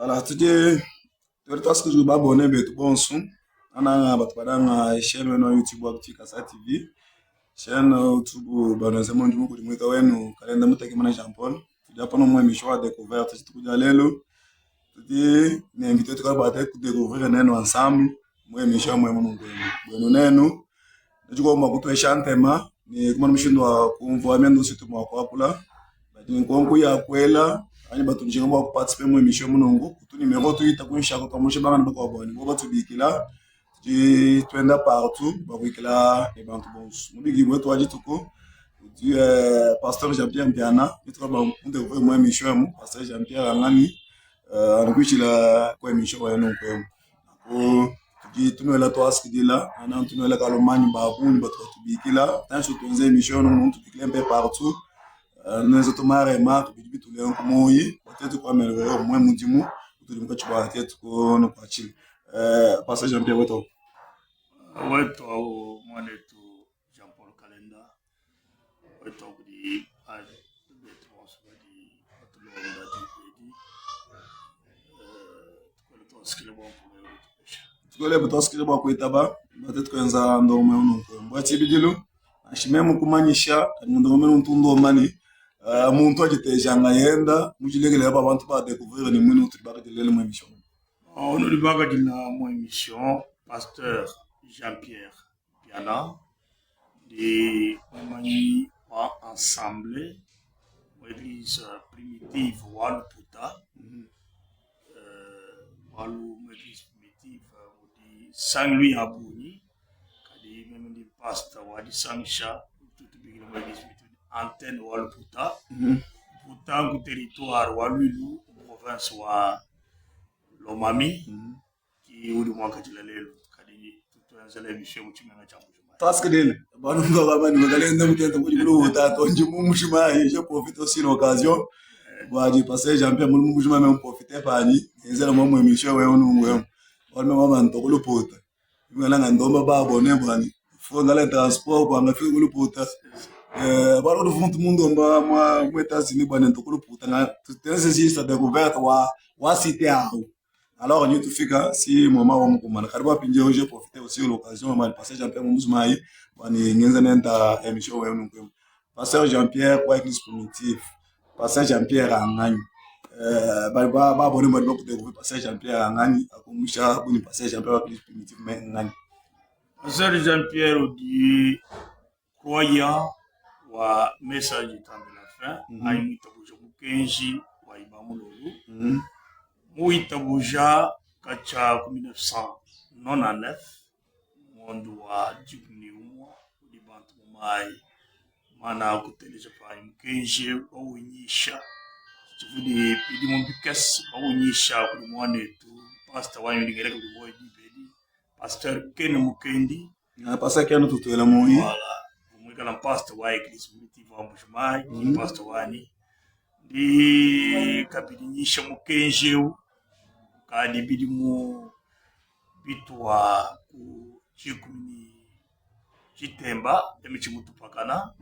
Alors, tu as ce que je vais abonner, mais tout bon son. On a une chaîne YouTube qui est TV. Chaîne YouTube, c'est mon Dieu, que je vais kalenda mutaki mana Jean Paul. Tu dis pas non moi émission à découverte, si tu peux aller là. Tu dis, ni invité tu vas battre pour découvrir neno ensemble. Moi émission moi mon ngwe. Bueno neno. Najua kwamba kutoesha ntema ni kuma mshindo kumvamia situ mwako kula. Bati nkonku ya kwela ani batunjinga ba participer mu emission munongo kutu numero tu itakunsha ko kamushe bana bako boni bo batubikila twenda partout bakwikila e bantu bons mubigi mwetu ajituko tu pasteur Jean-Pierre Mpiana mitro ba munde mu emission mu pasteur Jean-Pierre Angani anakuchila kwa emission wa yano ko tunuela to askidila ana tunuela kalomani ba buni batubikila tanso tunze emission no tubikila un peu partout. Nous avons tomé remarque que tout le monde est peut-être qu'on améliorer au moins mudimu tout le monde tu vas être qu'on pas chill passage Jean-Pierre Weto Weto moi neto Jean-Paul Kalenda Weto di age de transfert di tout le monde a dit tout le skill bon tout le monde skill bon ko itaba peut-être qu'on za ndo mwe unuko mbati bidilo ashimemu kumanyisha ndo mwe untundo mani muntu agitejanga yenda mujilegele aba abantu ba découvrir ni mwini utibaka dilele mu émission. On nous libaka dina mu émission pasteur Jean-Pierre Mpiana de mani wa ensemble l'église primitive Waluputa walu l'église primitive di Saint-Louis Abouni kadi même di pasteur wa di Sancha tout bigile mu église antenne Waluputa Puta ku territoire wa Lulu province wa Lomami ki uri mwaka jilalelo kadi tuanzela emission muchimanga cha mujuma task dele banu ngaba bani magalenda mutenda muri buta tonje mu mushima je profite aussi l'occasion waji passer Jean-Pierre mu mujuma même profiter pani ezela mu émission we onungwe wala mama ntokolo pota ngala ndomba ba abonné bani faut ngala transport kwa ngafika kulupota baro do fundo mundo mwa États-Unis bwana ntokolo puta na tutensisista découverte wa cité ao alors on y tout fika si moment wa mkumana karibu pinje hoje profiter aussi l'occasion mal passer Jean-Pierre Muzumai bani ngenza nenda émission wa nungwe pasteur Jean-Pierre kwa église primitive pasteur Jean-Pierre Angani ba abonné ba découvrir pasteur Jean-Pierre Angani akumusha buni pasteur Jean-Pierre wa église primitive mais ngani pasteur Jean-Pierre di croyant wa message du temps de la fin aimita buja mukenji wa ibamululu muita buja kacha 1999 mondo wa jibni umwa di bantu mai mana kuteleja pa mukenji owunyisha tufudi pidi mumbikas owunyisha ku mwanetu pastor wa ndingere ku boy di pastor Ken Mukendi na pastor Ken tutela moyi kala pastor wa église primitive wa Mbushimai pastor wani di kabidinyisha mukenjeu kadi bidimu bitwa ku chikuni chitemba emichimutu pakana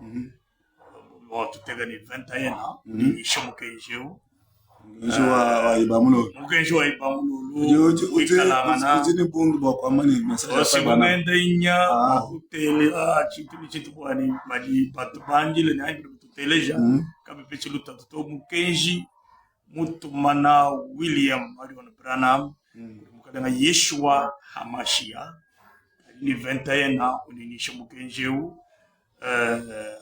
watu tega ni 21 ni shomukenjeu wa ibamululu mukenjeu wa ibamululu ukalangana utini bundu bwa mani message osimenda inya hoteli chitu kwani madi batubangile na ngi tuteleja kabepechi lutato mukenji mutumana William Marion Branham mukadanga Yeshua Hamashia ni 21 na uninisha mukenjeu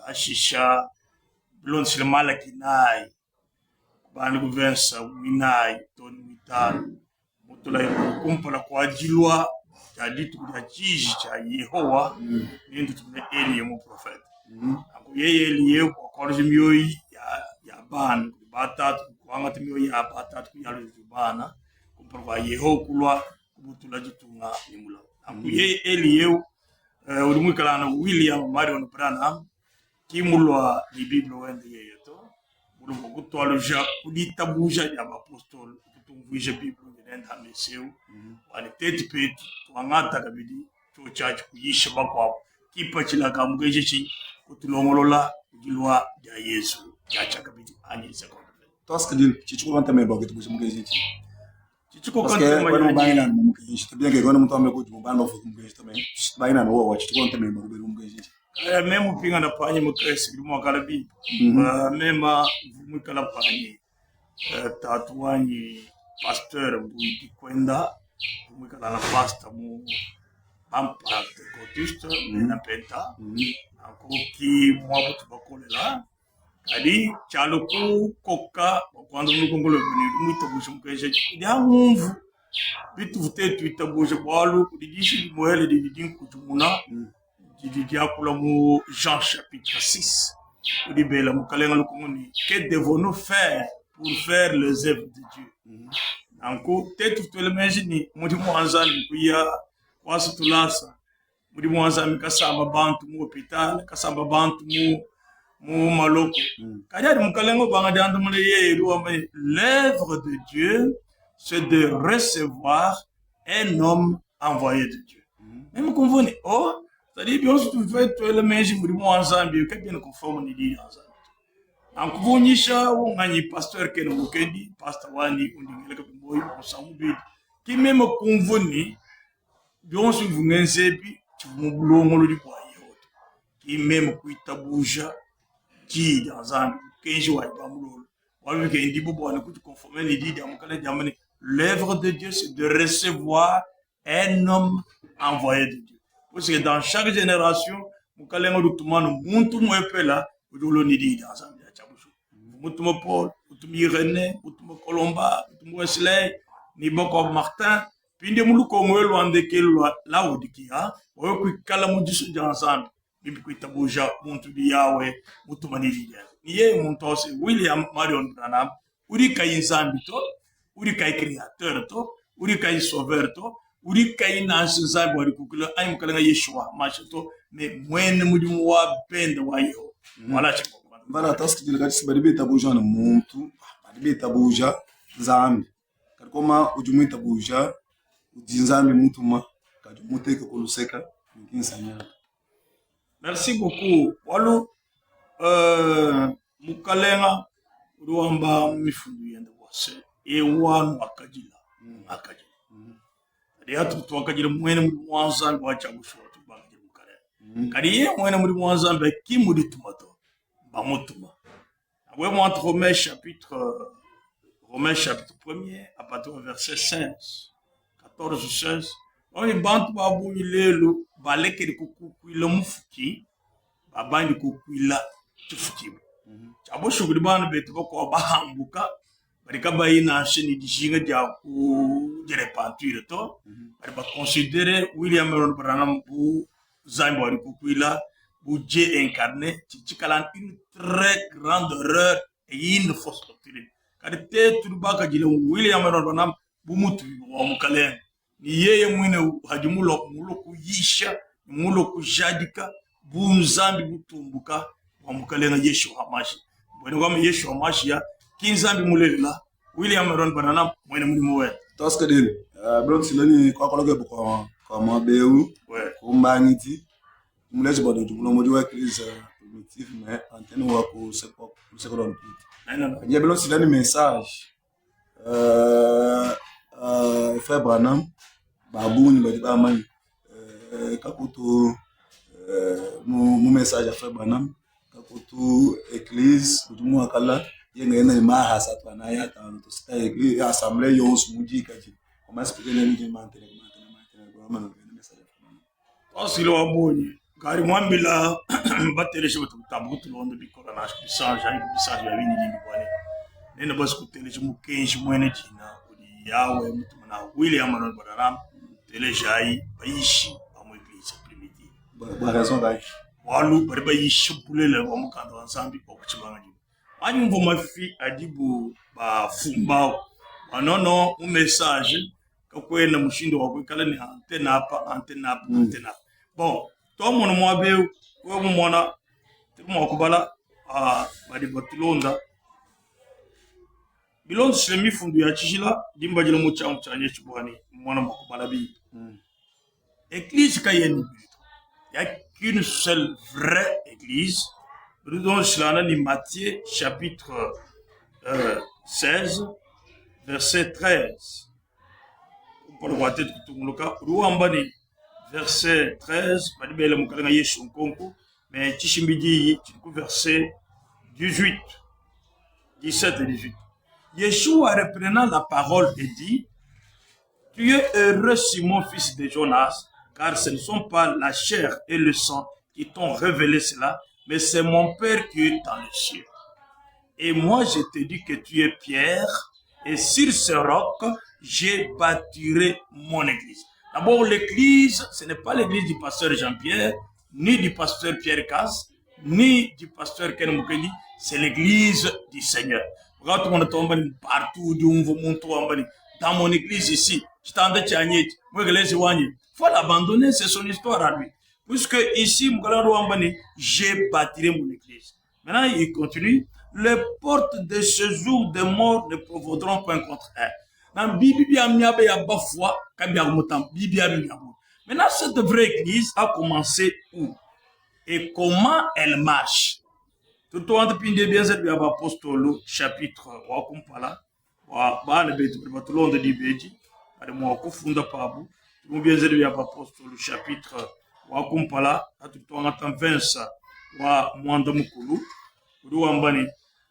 ashisha blonde mala kinai bani kuvensa winai toni mitano mutula kumpala kwa ajilwa jaditu kuja jiji cha Yehowa nindu tumne Eli mu prophet ako yeye Eli kwa kwaje miyoi ya ban batatu kwanga timiyoi ya batatu yalo bana kumpala kwa Yehowa kulwa kubutula jitunga nimula ako yeye Eli ulimwikala na William Marion Branham kimulwa ni Biblia wende yeto mulungu kutwaluja kudita buja ya apostol kutumvuije Biblia nenda meseu wale tete petu twangata kabidi to church kuyisha bakwa kipa chilaka mugeje chi kutulongolola kujilwa ya Yesu yacha kabidi ani sekonda task dil chichukanta me bagetu buja mugeje chi Parce que quando vai na mukejista, bien que quando mutamba kuti mubanda of mukejista também. Vai na no watch, tu conta mesmo do mukejista. Mesmo pinga na panha mo cresce de mo calabi. Mesmo mu calapani. Tatuani pastor buiti kwenda mu kala na pasta mu ampa kotista na penta. Akoki mo abutu bakolela. Ali chaluku koka quando no congolo muito bucho mukejista. Ida umvu bitu vutetu itabuja bwalu kudijisi di moelle de didin kutumuna di akula mu Jean chapitre 6 udi bela mukalenga lukumuni que devons-nous faire pour faire les œuvres de Dieu anko tetu tulemejini mudi mwanzani kuya wasu tulasa mudi mwanzani kasamba bantu mu hospital kasamba bantu mu maloko kajadi mukalengo banga dandu mule yeru l'œuvre de Dieu c'est de recevoir un homme envoyé de Dieu. Même quand vous dites, oh, c'est-à-dire bien sûr tu fais tout le même pour moi ensemble, que bien conforme ni dit ensemble. Donc vous nisha ou ngani pasteur que nous kendi, pasteur wani ou ni quelque boy ensemble bi, qui même convenu, bien sûr vous ngenzé bi, tu vous boulot ngolo du boy qui même kuita bouja, qui ensemble, kenji wa ba mulo. Wala ke ndi bo na kutu conforme ni dit dans kala jamani. L'œuvre de Dieu, c'est de recevoir un homme envoyé de Dieu. Parce que dans chaque génération, nous allons nous muntu mwepela, nous allons dire dans un bien chabouchou. Nous Paul, nous René, nous Colomba, nous Wesley, ni Boko Martin, puis nous nous Kongo loande ke la odikia, ou que kalamudisu dans ensemble, ni puis tabuja muntu di Yahweh, muntu manidi. Niye muntu ose William Marion Branham, uri kayinzambi to. Uri kai créateur to, uri kai sauveur to, uri kai nansi zabi wari kukula, ay mukalanga Yeshua, machato, mais mwene mudimu wa bende wa yo. Wala chiko. Mbala taski dilagati sibaribe tabuja na muntu, baribe tabuja zambi. Karikoma ujumui tabuja, ujinzambi mutuma, kajumuteke kuluseka, mkinsanya. Merci beaucoup. Walu, mukalenga, uruamba mifundu yende wase. Ewan akajila akajila ade atu to akajila mwene muri mwanza ngwacha gusho to bakajila mukare kadi ye mwene muri mwanza mbe kimudi tumato bamutuma abwe mo entre Romains chapitre 1er à partir du verset 16 14 16 on bantu babu ilelo baleke kukuila mufuki babandi kukuila tufuki abo shuguri bana betu bako bahambuka barika bayina sheni dishinga dia ku jere peinture to bari ba considérer William Marion Branham bu zambo ari kukuila bu Dieu incarné tchikalan une très grande erreur et une fausse doctrine kadi te turbaka jile William Marion Branham bu mutu wa mukalen ni yeye mwine hajimulo mulo kuyisha mulo kujadika bu nzambi butumbuka wa mukalen na Yeshua Hamashi bwana kama Yeshua Hamashi ya kinzambi mulela William Marion Branham mwene mulimo we taska dele bro silani kwa kologe kwa mabeu ko mbaniti mulezi bodo jumulo modi wa crise primitive mais antenne wa ko second pit non ya bro silani message frère Branham babuni badi ba mani kakuto mu message frère Branham kakuto église kujumu akala yenga ina mahasa twana ya tano to sta église assemblée yonsu mujika ji comment expliquer les gens maintenant kwa maana ni message asilo wabonye kari mwambila bateleshe batabu tulondo bikora na message ayi message ya bini lingi bwane nene basi kuteleshe mukenshi mwene jina kuli yawe mtu na William Marion Branham teleshe ayi baishi mu église primitive ba raison dai walu bari baishi bulele wa mukanda wansambi kwa kuchibanga jibu ani mvo mafi adibu ba fumbao anono un message kakwena mushindo wa kwikala ni antenne hapa bon to mono mwabe we mumona timo kubala badi batulonda bilonzo shemi fundu ya chishila dimba jilo mucha chanye chibwani mwana makubala bi église kayeni il y a qu'une seule vraie église. Nous donnons cela dans Matthieu chapitre 16 verset 13. pour le tête kutunguloka ruambani verset 13 badibele mukalenga yesu nkonko mais tishimbidi verset 18 17 et 18. Yeshua reprenant la parole et dit: tu es heureux Simon fils de Jonas, car ce ne sont pas la chair et le sang qui t'ont révélé cela, mais c'est mon Père qui est dans les cieux. Et moi je te dis que tu es Pierre, et sur ce roc je bâtirai mon église. D'abord, l'église, ce n'est pas l'église du pasteur Jean-Pierre, ni du pasteur Pierre Casse, ni du pasteur Ken Mukeli, c'est l'église du Seigneur. Regarde, on est partout, dans mon église ici, il faut l'abandonner, c'est son histoire à lui. Puisque ici, j'ai bâti mon église. Maintenant, il continue. Les portes de ce jour de mort ne prévaudront point contre elle. Maintenant, cette vraie église a commencé où? Et comment elle marche? Tout le monde peut bien dire que l'apostole chapitre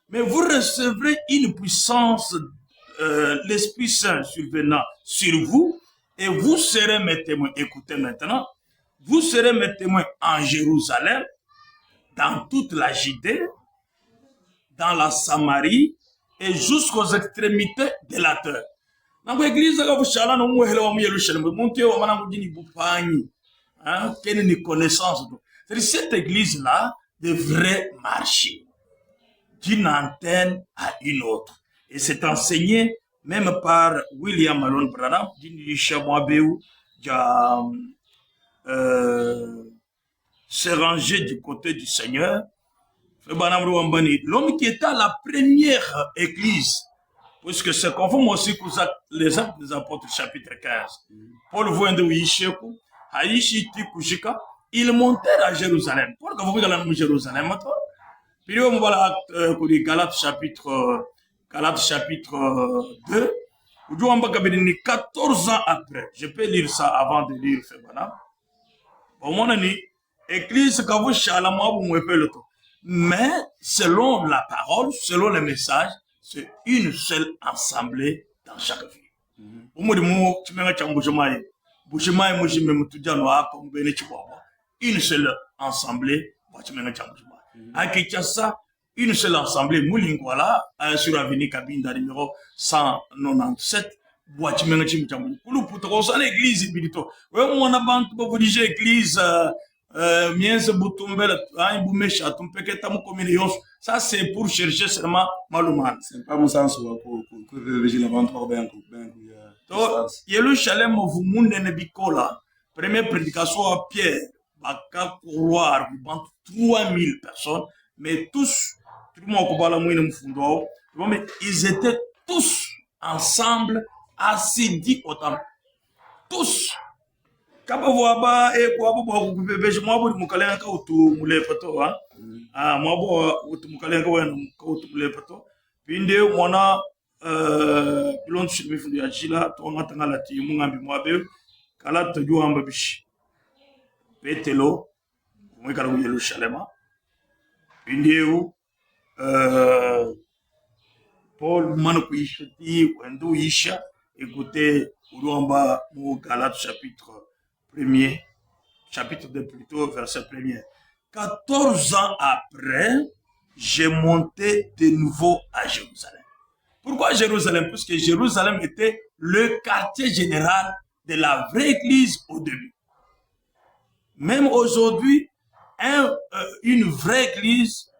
mais vous recevrez une puissance, l'Esprit Saint survenant sur vous, et vous serez mes témoins. Écoutez maintenant, vous serez mes témoins en Jérusalem, dans toute la Judée, dans la Samarie, et jusqu'aux extrémités de la terre. Dans l'église, cette église-là devrait marcher d'une antenne à une autre. Et c'est enseigné même par William Malone Branham, se ranger du côté du Seigneur. L'homme qui était à la première église, puisque c'est conforme aussi à les actes des apôtres chapitre 15. Paul Voendo Yisheku, Haïshi Tikushika, ils montèrent à Jérusalem. Pourquoi vous regardez à Jérusalem? Puis on va Galates chapitre 2, 14 ans après. Je peux lire ça avant de lire Febana. Au mon ami, église mais selon la parole, selon le message, c'est une seule assemblée dans chaque vie. Une seule assemblée. À Kinshasa, une seule assemblée, Moulingwala, sur l'avenue Kabinda numéro 197, l'église, l'église, ça c'est pour chercher seulement Malouman. C'est pas mon sens pour corriger la vente pour bien. Yerushalem, vous mounez bikola, première prédication à Pierre, baka couloir, 3000 personnes, mais tous, tout le monde, mais ils étaient tous ensemble, assidus au temple. Tous. Kapa voaba e kwa bo kupepeje mwabo mukalenga ka utu mulepato ha mwabo utu mukalenga wenu ka utu mulepato pinde mwana pilon shimifu ya jila to ngatanga lati mungambi mwabe kala to juamba bishi petelo mwekala ku Yerusalema pinde u Paul manu kuishati wendo isha écoutez uruamba mu Galates chapitre 2 plutôt, verset 1er. 14 ans après, j'ai monté de nouveau à Jérusalem. Pourquoi Jérusalem? Parce que Jérusalem était le quartier général de la vraie église au début. Même aujourd'hui, une vraie église,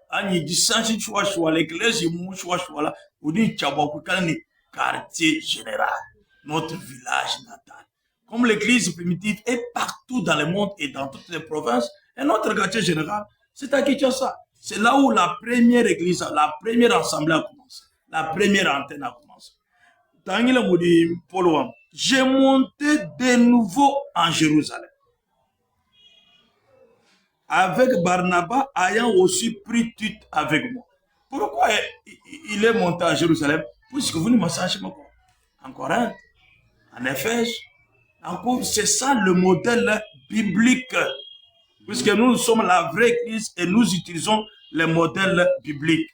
quartier général, notre village natal. Comme l'église primitive est partout dans le monde et dans toutes les provinces, et notre quartier général, c'est à Kinshasa. C'est là où la première église, la première assemblée a commencé. La première antenne a commencé. J'ai monté de nouveau en Jérusalem. Avec Barnabas, ayant aussi pris Tite avec moi. Pourquoi il est monté à Jérusalem? Puisque vous ne m'assachez pas. En Corinthe, en Éphèse, Encore, c'est ça le modèle biblique. Puisque nous sommes la vraie Église et nous utilisons les modèles bibliques.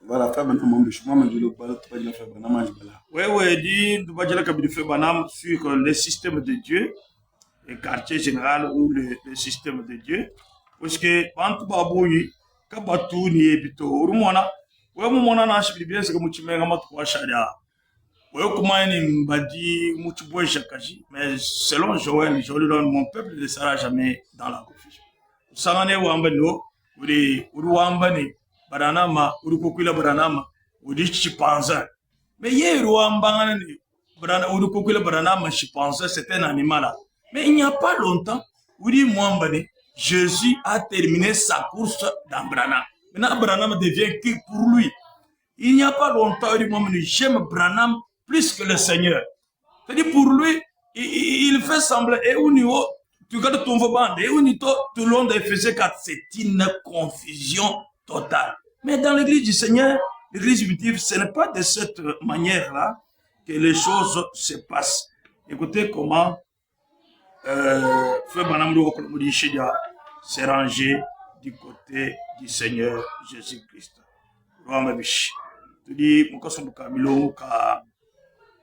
Voilà, frère Banam, moi, je le parle, tu vas dire frère Banam, je vais là. Oui, dit, nous allons dire frère Banam sur le système de Dieu, le quartier général ou le système de Dieu. Puisque, quand tu vas bouillir, quand tu vas tout nier, bito, urumona, ouais, mon anache, bien, c'est que tu m'as dit que tu vas mais selon Joël, mon peuple ne sera jamais dans la confusion. Sangane wambano, uri wambane, baranama, uri kukula baranama, uri chimpanzé. Mais hier wambane, uri kukula baranama, chimpanzé, c'est un animal. Mais il n'y a pas longtemps, uri wambane, Jésus a terminé sa course dans Branham. Maintenant, Branham devient qui pour lui? Il n'y a pas longtemps, uri wambane, j'aime Branham plus que le Seigneur. C'est-à-dire pour lui, il fait semblant, et au niveau, tu regardes ton bande, et au niveau, tout le monde faisait 4, c'est une confusion totale. Mais dans l'église du Seigneur, l'église primitive, ce n'est pas de cette manière-là que les choses se passent. Écoutez comment Frère Banam s'est rangé du côté du Seigneur Jésus-Christ. Tu dis, mon cas,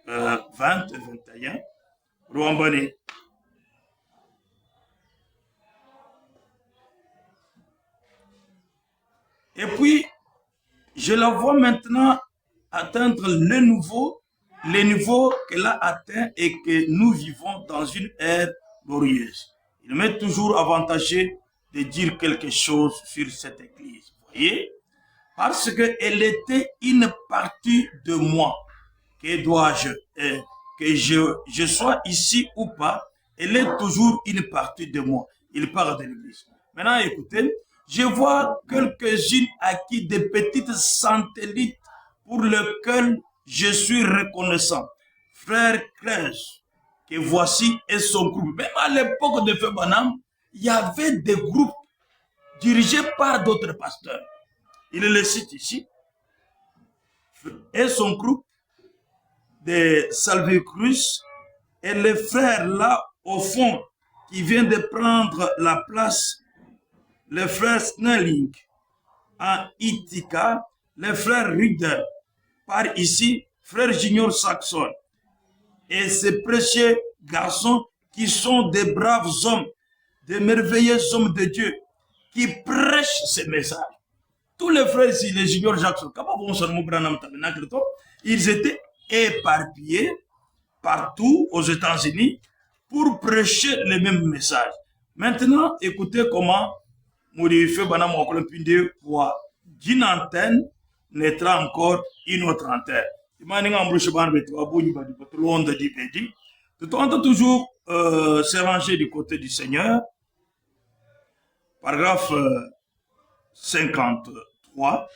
20 et 21, Rwambani. Et puis, je la vois maintenant atteindre le niveau qu'elle a atteint et que nous vivons dans une ère glorieuse. Il m'est toujours avantageux de dire quelque chose sur cette église, vous voyez, parce qu'elle était une partie de moi. Que dois-je, que je sois ici ou pas, elle est toujours une partie de moi. Il parle de l'église. Maintenant, écoutez, je vois quelques-unes acquis des petites satellites pour lesquelles je suis reconnaissant. Frère Crèche, que voici et son groupe. Même à l'époque de Frère Banam, il y avait des groupes dirigés par d'autres pasteurs. Il le cite ici. Et son groupe de Salve-Cruz et les frères là au fond qui viennent de prendre la place, les frères Snelling en Ithaca, les frères Ritter par ici, frère Junior Saxon et ces précieux garçons qui sont des braves hommes, des merveilleux hommes de Dieu qui prêchent ces messages. Tous les frères ici, les Junior Jackson, ils étaient éparpillés partout aux États-Unis pour prêcher les mêmes messages. Maintenant, écoutez comment Mourife Banam Okolopinde pour d'une antenne naîtra encore une autre antenne. Tout on toujours se ranger du côté du Seigneur. Paragraphe 53.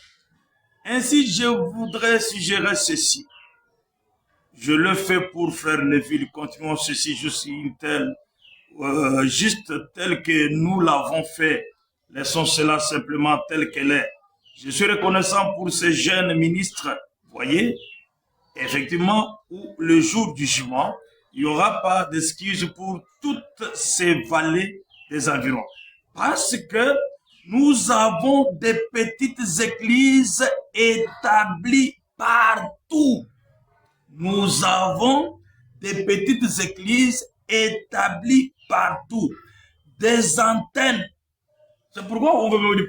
Ainsi, je voudrais suggérer ceci. Je le fais pour frère Neville, continuons ceci juste tel que nous l'avons fait. Laissons cela simplement tel qu'elle est. Je suis reconnaissant pour ces jeunes ministres, voyez, effectivement, où le jour du jugement, il n'y aura pas d'excuses pour toutes ces vallées des environs. Parce que nous avons des petites églises établies partout. Nous avons des petites églises établies partout. Des antennes. C'est pourquoi on veut me dire,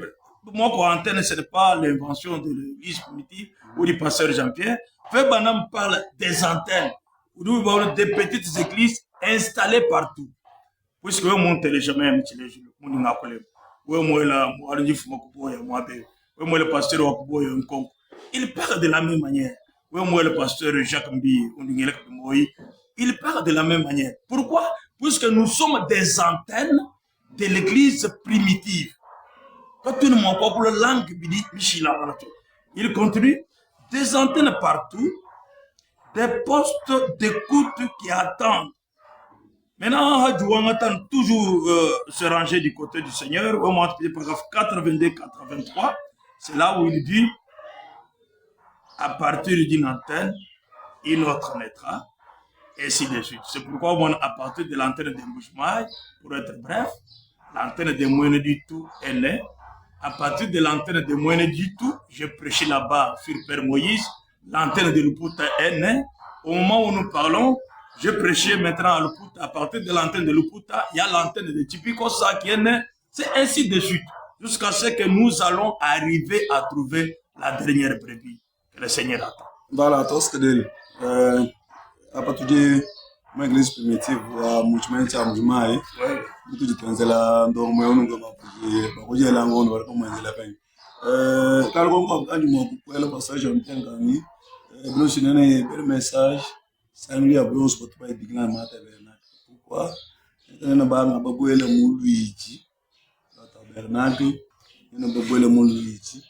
moi, quoi, antenne, ce n'est pas l'invention de l'église primitive ou du pasteur Jean-Pierre. Frère Banam parle des antennes. Nous avons des petites églises installées partout. Puisque vous montez jamais un petit léger. Le pasteur il parle de la même manière. Le pasteur Jacques Mbi, il parle de la même manière. Pourquoi? Puisque nous sommes des antennes de l'église primitive. Quand tu ne m'as pas pour la langue, il continue. Des antennes partout, des postes d'écoute qui attendent. Maintenant, on attend toujours se ranger du côté du Seigneur. Au moment du paragraphe 82-83, c'est là où il dit, à partir d'une antenne, une autre naîtra. ainsi de suite. C'est pourquoi moi, à partir de l'antenne de Mbouchmaï, pour être bref, l'antenne de Moine du tout est née. À partir de l'antenne de Moine du tout, j'ai prêché là-bas sur Père Moïse. L'antenne de Luputa est née. Au moment où nous parlons, je prêchais maintenant à Luputa. À partir de l'antenne de Luputa, il y a l'antenne de Tipikosa qui est née. C'est ainsi de suite. Jusqu'à ce que nous allons arriver à trouver la dernière brebis que le Seigneur attend. Voilà, tout ce que dit. À partir de uma église primitive, a multimamente a mujumai, muito de transela ndo moyo nunga bakuje la ngono bari kumwenzela pen. Claro como animo kwela passage mtengani, bro sinene bel message, sangi ya bro spot by digna mata bena. Pourquoi? Tena banga babuela mu Luigi. Tabernacle, ina babuela mu Luigi.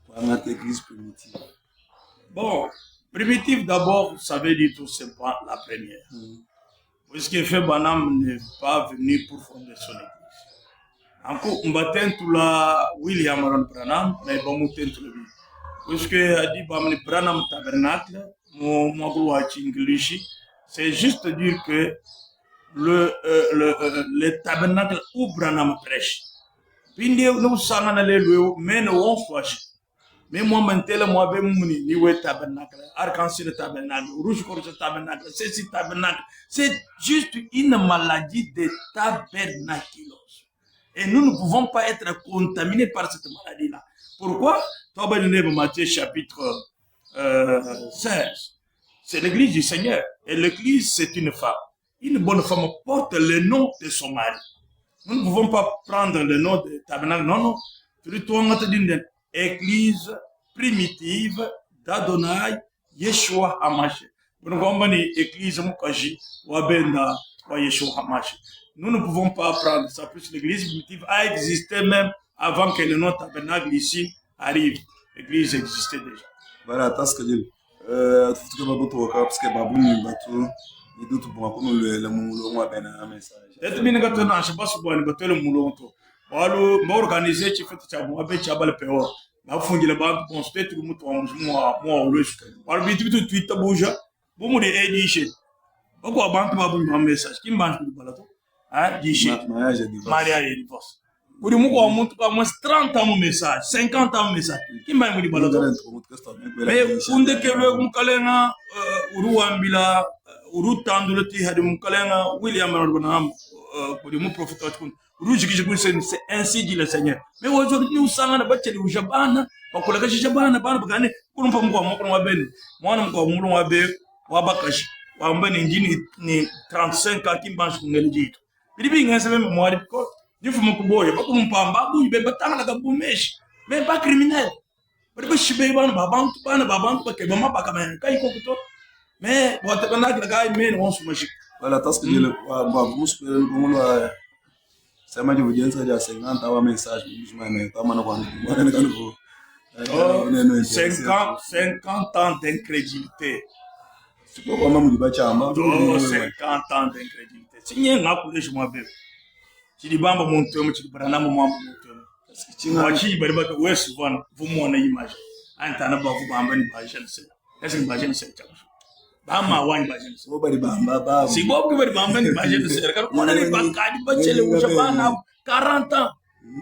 Kwa ngate église primitive. Bon, primitive d'abord, ça veut dire tout c'est pas la première. Puisque fait Banam n'est pas venu pour fonder son église. Encore, on va tout la William Aaron Branham, mais bon, on tout le vie. Puisque a dit Bamni Branham Tabernacle, mon c'est juste dire que le tabernacle où Branham prêche. Puis nous savons aller le mais nous on choisit. Mais moi, maintenant, moi, je suis ni tabernacle, arc-en-ciel tabernacle, rouge corse tabernacle, c'est tabernacle. C'est juste une maladie de tabernaculose. Et nous ne pouvons pas être contaminés par cette maladie-là. Pourquoi? Matthieu chapitre 16. C'est l'église du Seigneur. Et l'église, c'est une femme. Une bonne femme porte le nom de son mari. Nous ne pouvons pas prendre le nom de tabernacle. Non, non. Église primitive d'Adonai Yeshua Hamashi. Nous ne pouvons pas prendre ça. Plus l'église primitive a existé même avant que le nom tabernacle ici arrive. L'église existait déjà. Voilà, parce que tu parce que babu ni batu ni dutu bon comme le mulo moi ben un message. Peut-être bien que tu n'as pas ce bon bateau le mulo to. Walo m'organiser tu fais tu as avec tu as le péor. Na fungi le banque constater tout mutu moi le walo bitu Twitter bouja. Bon mo de edition. Pourquoi banque babu un message qui mange du balato. Hein, diché. Mariage et divorce. Pour nous, on montre pas moins 30 ans mon message, 50 ans mon message. Qui m'a dit balato? Mais on dit que le mukalenga uruambila urutandule ti hadi mukalenga William Branham pour le prophète c'est ainsi dit le Seigneur. Mais aujourd'hui nous savons que bacheli ujabana, bakoleka jabana bana bagane pour nous mko mko wa bene. Mwana mko mulu wa be wa bakashi. Wa mbene njini ni 35 ans qui mange ngeli jitu. Bibi ngase même moi because il faut me couper, pas comme un pamba, il va pas la gaboumesh, mais pas criminel. Parce que je suis pas un baban, parce que maman pas comme un caïco, mais bon, tu connais la gars, mais on se magique. Voilà, parce que le babous, le ça m'a dit, vous dites, ça 50 ans, message, je m'en pas mal. 50 ans d'incrédulité. C'est pas comment vous dites, 50 ans d'incrédulité. Si il y a un coup de je m'appelle. Chidi bamba montomo chidi Branham mambo montomo wachi bari baka west one vumo na image anta na ba ku bamba ni bajen se ese bajen se cha ba ma wani bajen se bari bamba ba si bo ku bari bamba ni bajen se kar ko na ni banka di bachele ucha bana 40 ans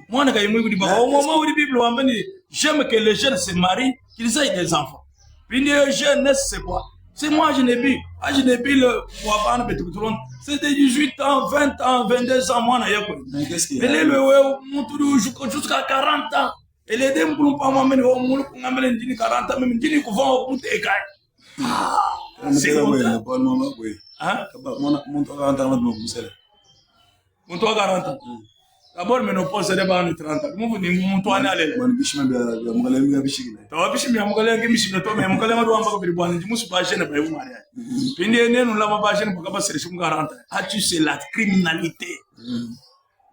moi na kay muy di ba au moment où les bible bamba ni j'aime que les jeunes se marient qu'ils aient des enfants puis les jeunes c'est quoi? C'est moi, je n'ai plus. Je n'ai plus le Wabana Betukuturon. C'est des 18 ans, 20 ans, 22 ans, moi, mais qu'est-ce qu'il y a? Mais le jusqu'à 40 ans. Et les deux ne pas m'amener au moule pour m'amener 40 ans, même dire qu'on va au bout des gars. C'est comme ça. Hein? Mon 40 ans. D'abord, ménopause, c'est d'abord 30 ans. Mon toit n'est allé. Mon bichon, toi, bichon, mais mon collègue, bichon, toi, mais mon collègue, doit pas faire bon. Je me suis pas gêné pour vous marier. Puis, nous l'avons pas gêné pour que ça soit 40 ans. As-tu c'est la criminalité?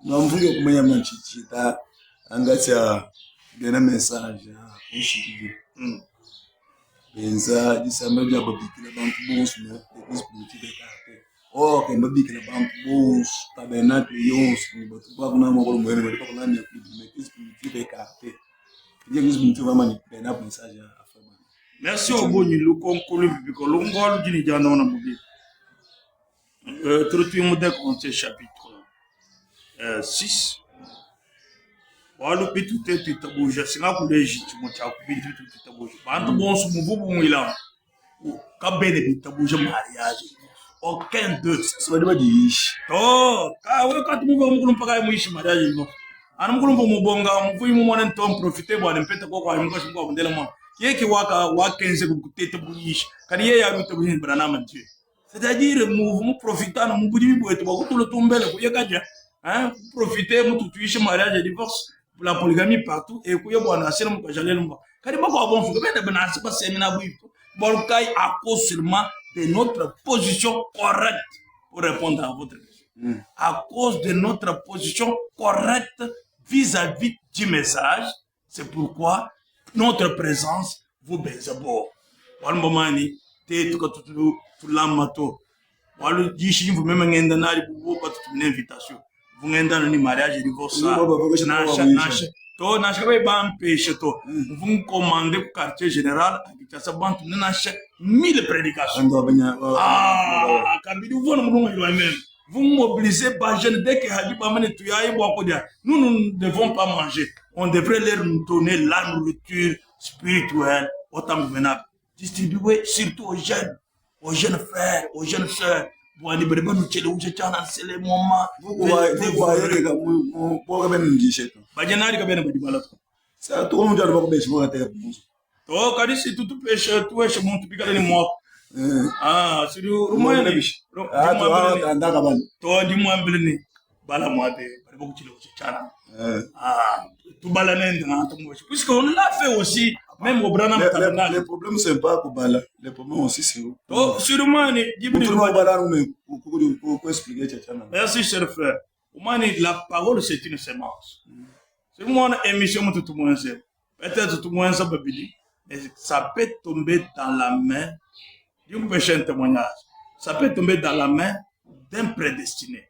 Non, vous voyez comment il y a un chichi, un gars qui a un message. Benza, dit ça me dit à Bobby qui est dans tout bon, sur l'église primitive de Caractère. Oh, que Bobby qui est dans tout bon, tabernacle, yon, sur le bateau, pas qu'on a mon rôle, mais pas qu'on a mis l'église primitive de Caractère. L'église primitive va manipuler un message à faire. Merci au bon, nous concluons, parce que l'on va le dire, nous avons Trotuimo de Corinthiens chapitre 6. Walu pitu te titabuja singa ku legitimo cha ku bitu titabuja. Bantu bonso muvubu mwila. Kabene bitabuja mariage. Aucun d'eux. Ça va dire dish. To, ka we ka tumu ba mukulu mpaka muishi mariage no. Ana mukulu mbo mubonga muvuyi mu mwana ntom profiter bwa mpeta ko kwa mko shimko bundela mwa. Yeki wa kenze ku tete buyishi. Kani ye ya mito buyin brana mantie. C'est-à-dire mu profiter no mu budi bibo eto ba ko tulo tumbele ko yekaja. Hein, profiter mu tuishi mariage divorce. La polygamie partout et que bon assez mon jalé le quand bon bon ben ben c'est pas séminaire bon à cause seulement de notre position correcte pour répondre à votre question. À cause de notre position correcte vis-à-vis du message, c'est pourquoi notre présence vous baise bon. Wal momani te tout l'amato. Wal dishi vous même ngenda na vous pas une invitation. Vous n'avez pas de mariage et divorce. To nasha be ban pêche to. Vous commandez au quartier général à Kinshasa bantu nasha 1000 prédications. Ah, kabidi vous ne mourons même. Vous mobilisez pas jeune dès que Hadi Bamane tuyaye boakodia. Nous ne devons pas manger. On devrait leur donner la nourriture spirituelle autant convenable. Distribuer surtout aux jeunes frères, aux jeunes sœurs. Wani bereba nous tchele uje chana c'est le moment. Vous voyez pour ben ndishe to. Bajanari ka bena badibala to. Ça tout le monde doit pas besoin de terre. To kadi si tout pêche tout est mon tupika ni mo. Ah, c'est du romain ni. Ah, to andaka bal. To di mo ambelni bala mo ate bereba ku tchele uje chana. Ah, tout bala nende na to mo. Puisqu'on l'a fait aussi. Même au Branham Tabernacle. Les problèmes, c'est pas Koubala. Les problèmes aussi, c'est où. Oh, sûrement, merci, cher frère. La parole, c'est une sémence. C'est une émission, tout le monde sait. Peut-être tout le monde sait, mais ça peut tomber dans la main d'un péché témoignage. Ça peut tomber dans la main d'un prédestiné.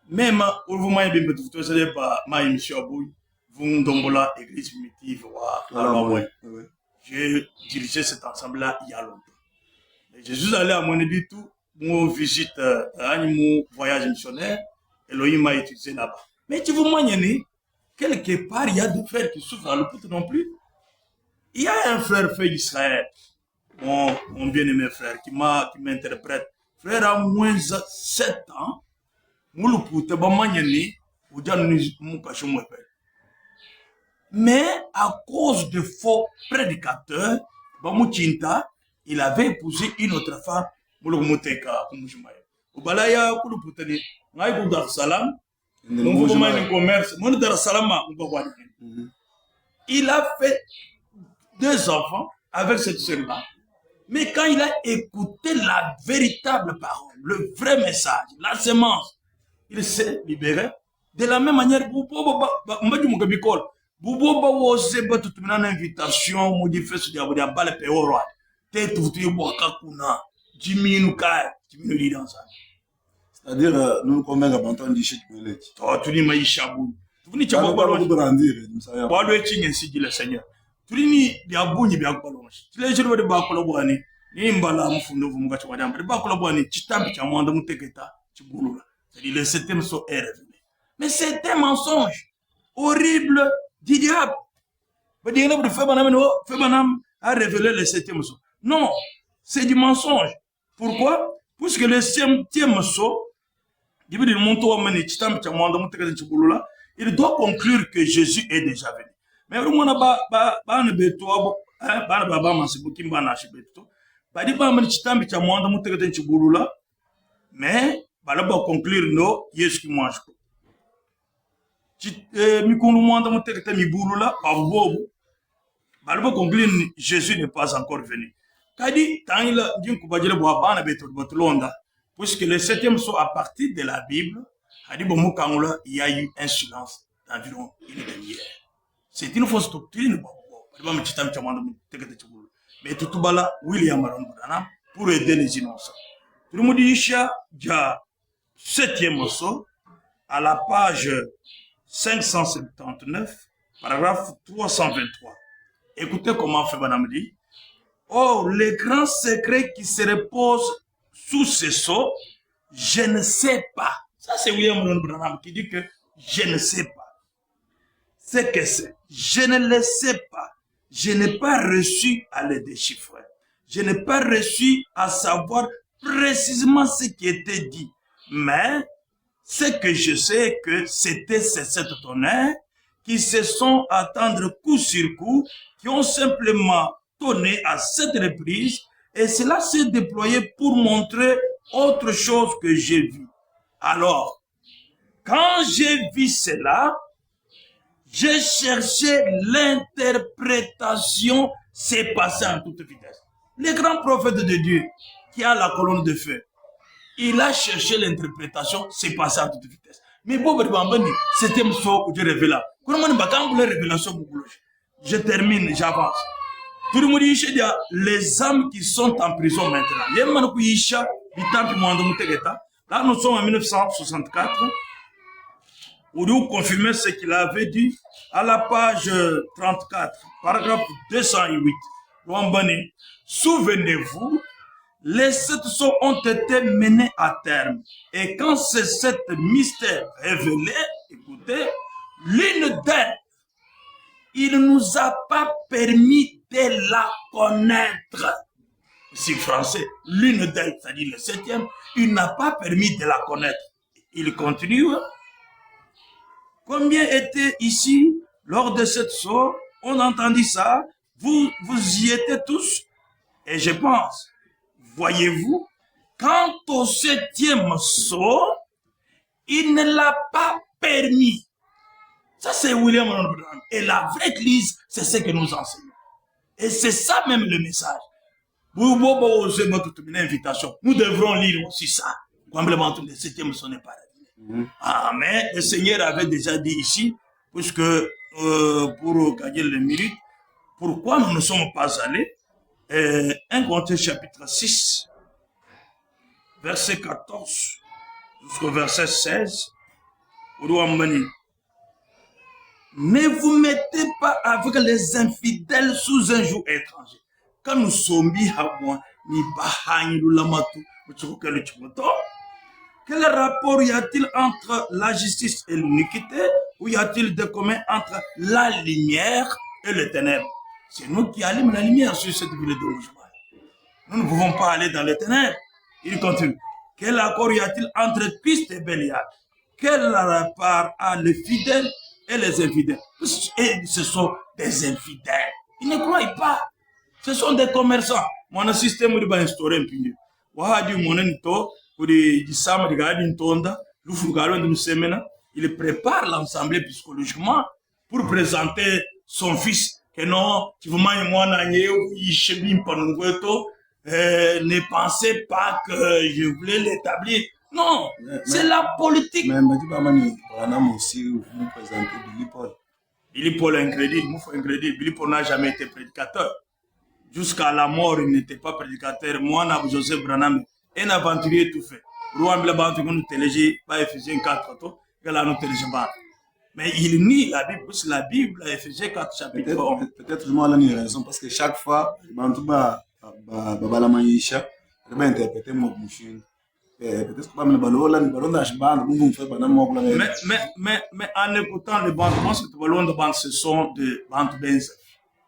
Même, vous m'avez bien dit, vous savez pas, ma émission, vous dombola église primitive j'ai dirigé cet ensemble là il y a longtemps. Et Jésus allait à mon avis tout mon visite mon voyage missionnaire Elohim m'a utilisé là-bas. Mais tu veux moyenner quelque part il y a des frères qui souffrent à l'hôpital non plus. Il y a un frère d'Israël, mon bien-aimé frère qui m'interprète. Frère a moins de 7 ans, mon l'hôpital ba moyenner ou déjà nous cachons mon père. Mais à cause de faux prédicateurs, Bamouchinta, il avait épousé une autre femme, Moulomoteka, Oubalaya, Koulouputani, Naïbou Dar Salam, commerce, Dar Salama, il a fait 2 enfants avec cette sœur-là. Mais quand il a écouté la véritable parole, le vrai message, la sémence, il s'est libéré. De la même manière, Buboba wose batutumina na invitation mu difeso dia bodia bale peoro te tutu boka kuna jiminu li dans ça. C'est-à-dire nous convaincre bantu ndishi twelete. To tuli maisha bu. Tuni chabo balo brandir msaya. Balo echinye sigi le Seigneur. Tuli ni bya bunyi bya balo. Tule jiro de ba kola bwani. Ni mbala mfundo vumuga chwa damba. Ba kola bwani chitambi cha mwanda muteketa chibulula. C'est-à-dire le 7e so est revenu. Mais c'est un mensonge horrible. Du diable. Febanam a révélé le 7e sceau. Non, c'est du mensonge. Pourquoi? Puisque le 7e sceau, il doit conclure que Jésus est déjà venu. Mais conclure non, Jésus qui mange. Jésus n'est pas encore venu. Puisque le 7e sceau à partir de la Bible, il y a eu un silence d'environ une demi-heure. C'est une fausse doctrine. Mais tout bala William Arambana pour aider les innocents. Tout le monde dit 7e sceau à la page 579, paragraphe 323. Écoutez comment fait Madame dit. Oh, les grands secrets qui se reposent sous ce sceau, je ne sais pas. Ça, c'est William Branham qui dit que je ne sais pas. C'est que c'est. Je ne le sais pas. Je n'ai pas reçu à le déchiffrer. Je n'ai pas reçu à savoir précisément ce qui était dit. Mais ce que je sais que c'était ces 7 tonnerres qui se sont attendus coup sur coup, qui ont simplement tonné à 7 reprises, et cela s'est déployé pour montrer autre chose que j'ai vu. Alors, quand j'ai vu cela, j'ai cherché l'interprétation, c'est passé en toute vitesse. Le grand prophète de Dieu, qui a la colonne de feu, il a cherché l'interprétation, c'est passé en toute vitesse. Mais bon, c'était ce que je révèle. Je termine, j'avance. Tout le monde dit, les âmes qui sont en prison maintenant. Là, nous sommes en 1964. Où nous confirmer ce qu'il avait dit à la page 34, paragraphe 208. Souvenez-vous, les 7 sceaux ont été menés à terme. Et quand ces 7 mystères révélés, écoutez, l'une d'elles, il ne nous a pas permis de la connaître. Si français, l'une d'elles, c'est-à-dire le 7e, il n'a pas permis de la connaître. Il continue. Combien étaient ici lors de cette sceau? On entendit ça. Vous y étiez tous. Et je pense, voyez-vous, quant au 7e sceau, il ne l'a pas permis. Ça, c'est William Branham. Et la vraie Église, c'est ce que nous enseignons. Et c'est ça même le message. Nous devrons lire aussi ça. Complètement, le 7e sceau n'est pas révélé. Ah, mais le Seigneur avait déjà dit ici, puisque pour gagner les minutes, pourquoi nous ne sommes pas allés 1 Corinthiens chapitre 6, verset 14 jusqu'au verset 16. Ne vous mettez pas avec les infidèles sous un joug étranger. Quand nous sommes quel rapport y a-t-il entre la justice et l'iniquité, ou y a-t-il de commun entre la lumière et les ténèbres? C'est nous qui allumons la lumière sur cette ville de Rosemont. Nous ne pouvons pas aller dans les ténèbres. Il continue. Quel accord y a-t-il entre Christ et Bélial? Quel rapport a les fidèles et les infidèles? Et ce sont des infidèles. Ils ne croient pas. Ce sont des commerçants. Mon système de instaurer un pignon. Il prépare l'ensemble psychologiquement pour présenter son fils. Que non, ne pensez pas que je voulais l'établir. Non, c'est la politique. Mais Branham aussi vous présentez Billy Paul. Billy Paul est incrédible. Billy Paul n'a jamais été prédicateur. Jusqu'à la mort, il n'était pas prédicateur. Moi, Joseph Branham, un aventurier tout fait. Mais il nie la Bible, parce que la Bible, Ephésiens 4, chapitre 1. Peut-être moi, là, il a raison, parce que chaque fois, interpréter mon bouchon. Mais en écoutant les bandes, moi, ce sont des bandes benz.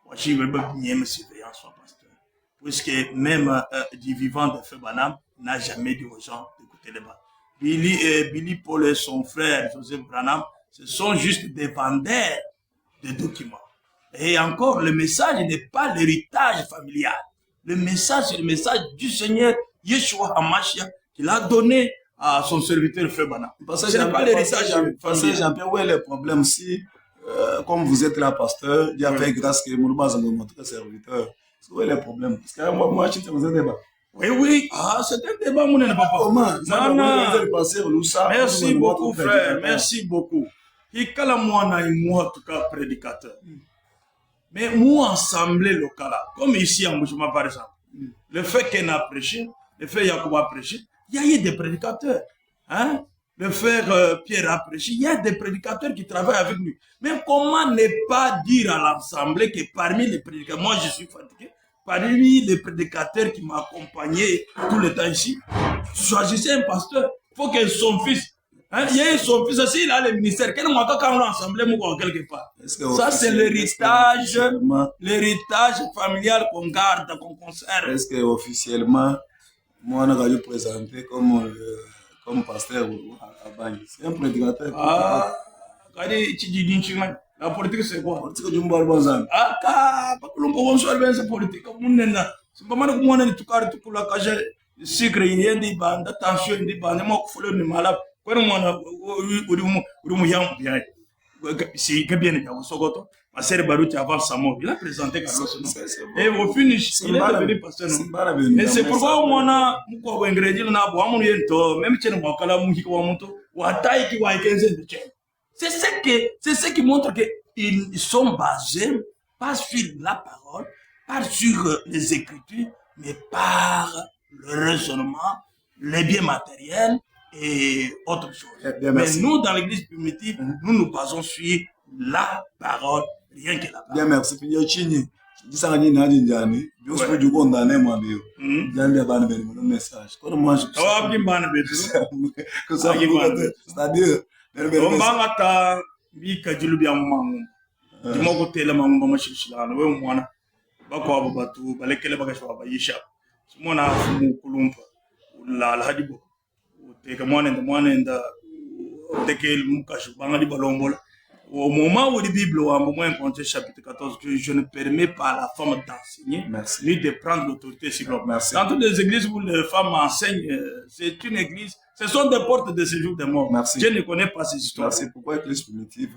Moi, je veux bien me surveiller en soi, pasteur. Puisque même du vivant de Feu Banam n'a jamais dit aux gens d'écouter les bandes. Billy Paul et son frère Joseph Branham, ce sont juste des vendeurs de documents. Et encore, le message n'est pas l'héritage familial. Le message, c'est le message du Seigneur Yeshua HaMashiach qu'il a donné à son serviteur Feu Banam. Ce n'est pas l'héritage familial. Jean-Pierre, où est le problème si, comme vous êtes là, pasteur, Dieu a fait grâce que Mourouba est notre serviteur. Où est le problème? Parce que moi, je suis dans un débat. Oui. Ah, c'est un débat, mon papa. Comment? Non. Merci beaucoup, frère. Merci beaucoup. Et quand moi, en tout cas, prédicateur. Mais moi, assemblée locale, comme ici en Bouchuma, par exemple, le fait qu'elle a prêché, le fait Yacoub a prêché, il y a eu des prédicateurs. Hein? Le frère Pierre a prêché, il y a des prédicateurs qui travaillent avec lui. Mais comment ne pas dire à l'assemblée que parmi les prédicateurs, moi je suis fatigué, parmi les prédicateurs qui m'accompagnaient tout le temps ici, choisissez un pasteur. Il faut que son fils, hein, il y ait son fils aussi, il a le ministère. Quel moment quand on a assemblé quelque part. Ça, c'est l'héritage familial qu'on garde, qu'on conserve. Est-ce que officiellement, moi, on a dû présenter comme pasteur à Bangui? C'est un prédicateur. Ah, la politique, c'est quoi? Politique du Mbarbanzan. Ah, pas que l'on peut c'est politique. C'est pas mal que moi, on est tout carré, tout la cage, sucre, il y a des bandes, attention, des bandes, moi, il faut le malade. Quand on a si que bien est au Sogoto, ma sœur Baruti avant sa mort, il a présenté Carlos. Et au finish, il est devenu pasteur. Et c'est pourquoi on a un ingrédient na bo amu yento, même si on a kala mu hiko wamuto, wa tai ki wa ikenze de chen. C'est ce qui montre que ils sont basés pas sur la parole, pas sur les écritures, mais par le raisonnement, les biens matériels et autre chose. Mais nous, dans l'église primitive, nous nous basons sur la parole, rien que la parole. Bien, merci. Puis, message. Au moment où la Bible a un chapitre 14, je ne permets pas à la femme d'enseigner, ni de prendre l'autorité sur l'homme. Dans toutes les églises où les femmes enseignent, c'est une église, ce sont des portes de séjour de mort. Je ne connais pas ces histoires. C'est pourquoi l'église primitive,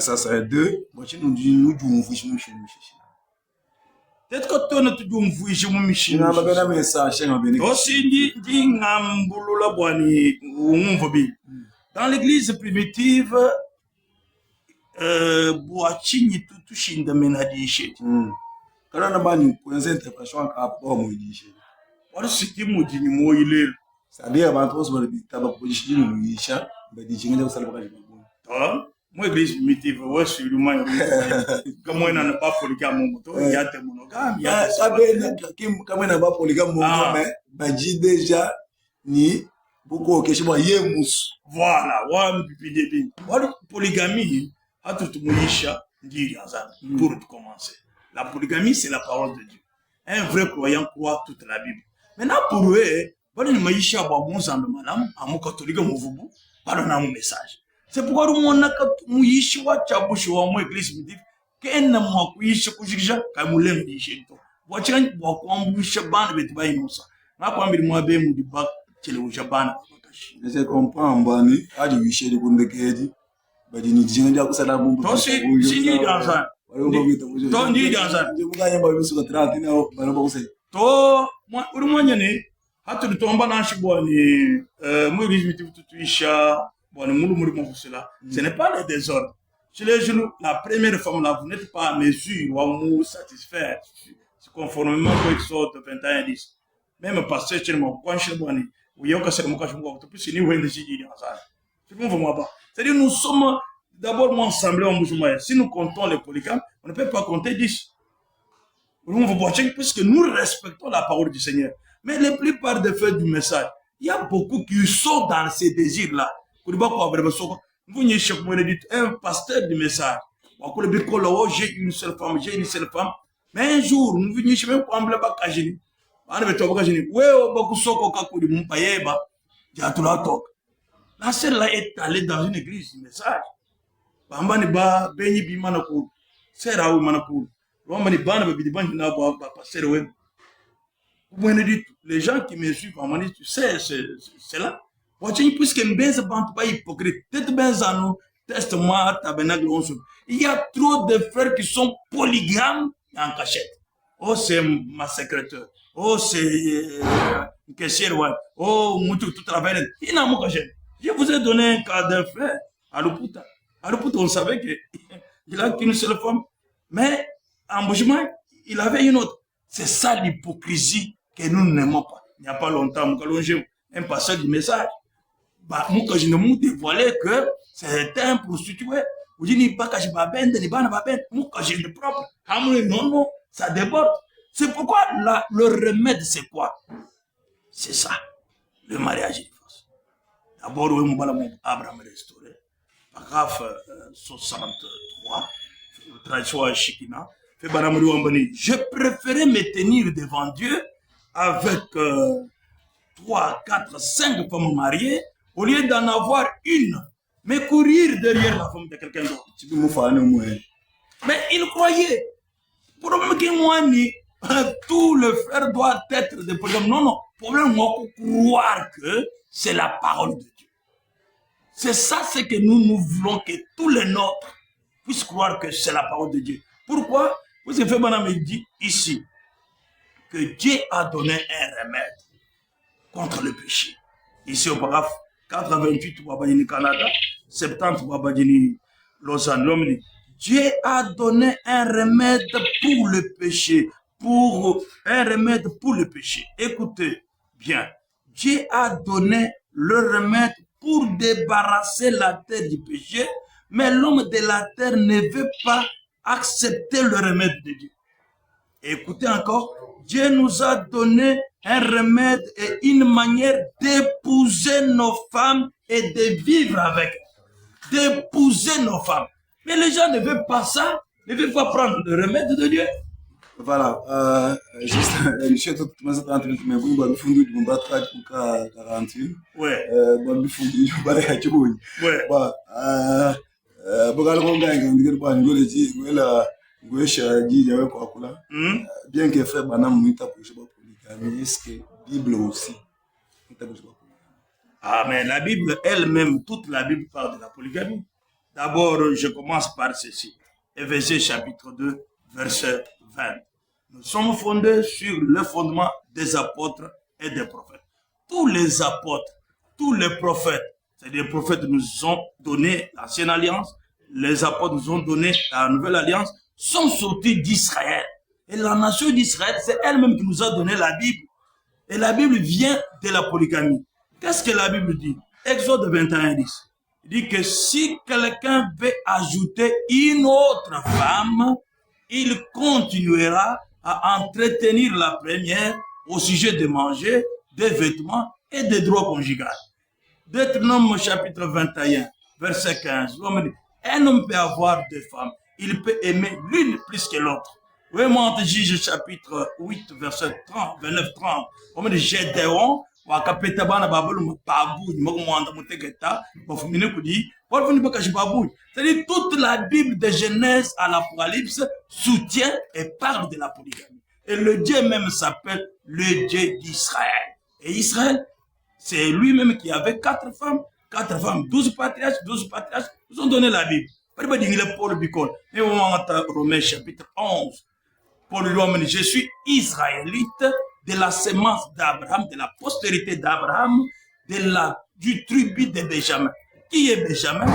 ça c'est deux. Peut-être que tu n'as pas vu je me suis dans l'église primitive, boachini tout chinda menadishe. C'est-à-dire avant tout moi, l'église primitive, ouais, sûrement, comme on n'a pas polygame, il y a des monogames, il y a des comme on n'a pas polygame, mais déjà, ni beaucoup de questions, voilà, ouais, polygamie, à tout le monde, pour commencer. La polygamie, c'est la parole de Dieu. Un vrai croyant croit toute la Bible. Maintenant, pour eux, maïcha, bon sang de madame, à mon catholique, mon pardon, mon message. C'est pourquoi nous avons dit que nous avons église que nous avons dit que nous avons dit que nous avons dit que nous avons dit que nous avons dit que nous avons dit que nous avons dit je comprends, Mbani, à du wish de Bundekedi, mais il n'y a pas de ça. Si ni dans ça, ni dans ça. To, moi, urumanyane, hatu tomba na shibwani, moi église tutuisha. Ce n'est pas le désordre. Chez les genoux, la première femme là, vous n'êtes pas à mesure ou à vous satisfaire. C'est conformément au Exode 21:10. Même pasteur, chez moi, quand je suis bon, oui, on casse le mot, je me vois, plus c'est nous, on décide de ça. C'est bon, vous pas. C'est-à-dire, nous sommes d'abord ensemble en mouvement. Si nous comptons les polygames, on ne peut pas compter 10. Vous voyez, puisque nous respectons la parole du Seigneur. Mais la plupart des faits du message, il y a beaucoup qui sont dans ces désirs-là. Un pasteur du message. J'ai une seule femme. Mais un jour, nous venons chez moi pour embler Bakajini. La seule là est allée dans une église du message. Les gens qui me suivent, tu sais, c'est là. Puisque Mbenza Bantu pas hypocrite, peut-être Benza nous, teste-moi, tabernacle, il y a trop de frères qui sont polygames en cachette. Oh, c'est ma secrétaire. Oh, c'est une caissière, ouais. Oh, Moutou, tout travail. Il n'a pas cachette. Je vous ai donné un cas d'un frère à l'Oputa. À l'Oputa, on savait qu'il a qu'une seule femme. Mais, en Boujma, il avait une autre. C'est ça l'hypocrisie que nous n'aimons pas. Il n'y a pas longtemps, un passage du message. Moi, quand je ne me dévoilais que c'était un prostitué. Vous dites, pas que je m'abende, ni pas m'abende, moi, quand j'ai le propre. Non, non, ça déborde. C'est pourquoi le remède, c'est quoi? C'est ça, le mariage et le divorce. D'abord, oui, mon Abraham restauré. Paragraphe 63, tradition à Shikina. Je préférais me tenir devant Dieu avec 3, 4, 5 femmes mariées au lieu d'en avoir une, mais courir derrière la femme de quelqu'un d'autre. Mais il croyait. Problème que moi, tout le frère doit être des problèmes. Non, non. Problème, moi, croire que c'est la parole de Dieu. C'est ça, c'est que nous voulons que tous les nôtres puissent croire que c'est la parole de Dieu. Pourquoi? Parce que Fébana me dit ici que Dieu a donné un remède contre le péché. Ici au paragraphe 88 Wabadini Canada, 70 Wabadini Lausanne, l'homme dit Dieu a donné un remède pour le péché, un remède pour le péché. Écoutez bien, Dieu a donné le remède pour débarrasser la terre du péché, mais l'homme de la terre ne veut pas accepter le remède de Dieu. Écoutez encore, Dieu nous a donné un remède et une manière d'épouser nos femmes et de vivre avec elles. D'épouser nos femmes. Mais les gens ne veulent pas ça, ne veulent pas prendre le remède de Dieu. Voilà, juste, je tout le monde mais vous, vous fondez du monde à 41. Ouais. Vous fondez du monde à 41. Ouais. Bah, bien que frère Banam Mouita pour je polygamie, est-ce que Bible aussi? Ah, mais la Bible elle-même, toute la Bible parle de la polygamie. D'abord, je commence par ceci. Éphésiens chapitre 2, verset 20. Nous sommes fondés sur le fondement des apôtres et des prophètes. Tous les apôtres, tous les prophètes, c'est-à-dire les prophètes nous ont donné l'ancienne alliance, les apôtres nous ont donné la nouvelle alliance, sont sortis d'Israël. Et la nation d'Israël, c'est elle-même qui nous a donné la Bible. Et la Bible vient de la polygamie. Qu'est-ce que la Bible dit? Exode 21, 10. Il dit que si quelqu'un veut ajouter une autre femme, il continuera à entretenir la première au sujet de manger, des vêtements et des droits conjugaux. Deutéronome chapitre 21, verset 15. Un homme peut avoir deux femmes. Il peut aimer l'une plus que l'autre. Oui, moi, en Juge chapitre 8, verset 30, 29, 30. On dit Gédéon, c'est-à-dire toute la Bible de Genèse à l'Apocalypse soutient et parle de la polygamie. Et le Dieu même s'appelle le Dieu d'Israël. Et Israël, c'est lui-même qui avait 4 femmes, 12 patriarches, nous ont donné la Bible. Paul Bicol, et Romains chapitre 11. Paul lui a dit, je suis israélite de la sémence d'Abraham, de la postérité d'Abraham, du tribu de Benjamin. Qui est Benjamin?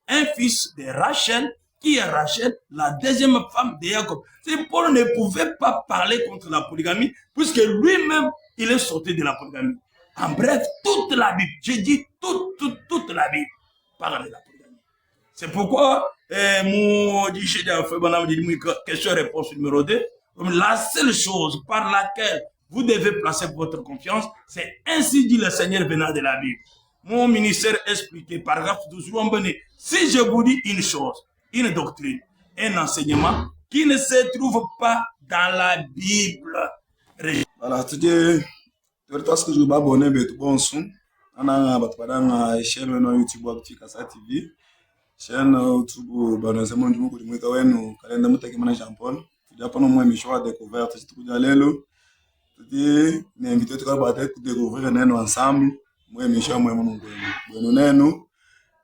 Un fils de Rachel, qui est Rachel, la deuxième femme de Jacob. Paul ne pouvait pas parler contre la polygamie, puisque lui-même, il est sorti de la polygamie. En bref, toute la Bible, j'ai dit toute la Bible parle de la polygamie. C'est pourquoi, question-réponse numéro 2, la seule chose par laquelle vous devez placer votre confiance, c'est ainsi dit le Seigneur venant de la Bible. Mon ministère expliqué, paragraphe 12, si je vous dis une chose, une doctrine, un enseignement qui ne se trouve pas dans la Bible. Voilà, tu dis, tu veux que je m'abonne, mais tu bon son. On a une chaîne YouTube Kasa TV. Chaîne YouTube, nous avons dit que nous avons calendrier de Jean Paul. Japon moi émission à découverte c'est tout dalelo tu ni invité tu va découvrir neno ensemble moi émission moi mon bueno neno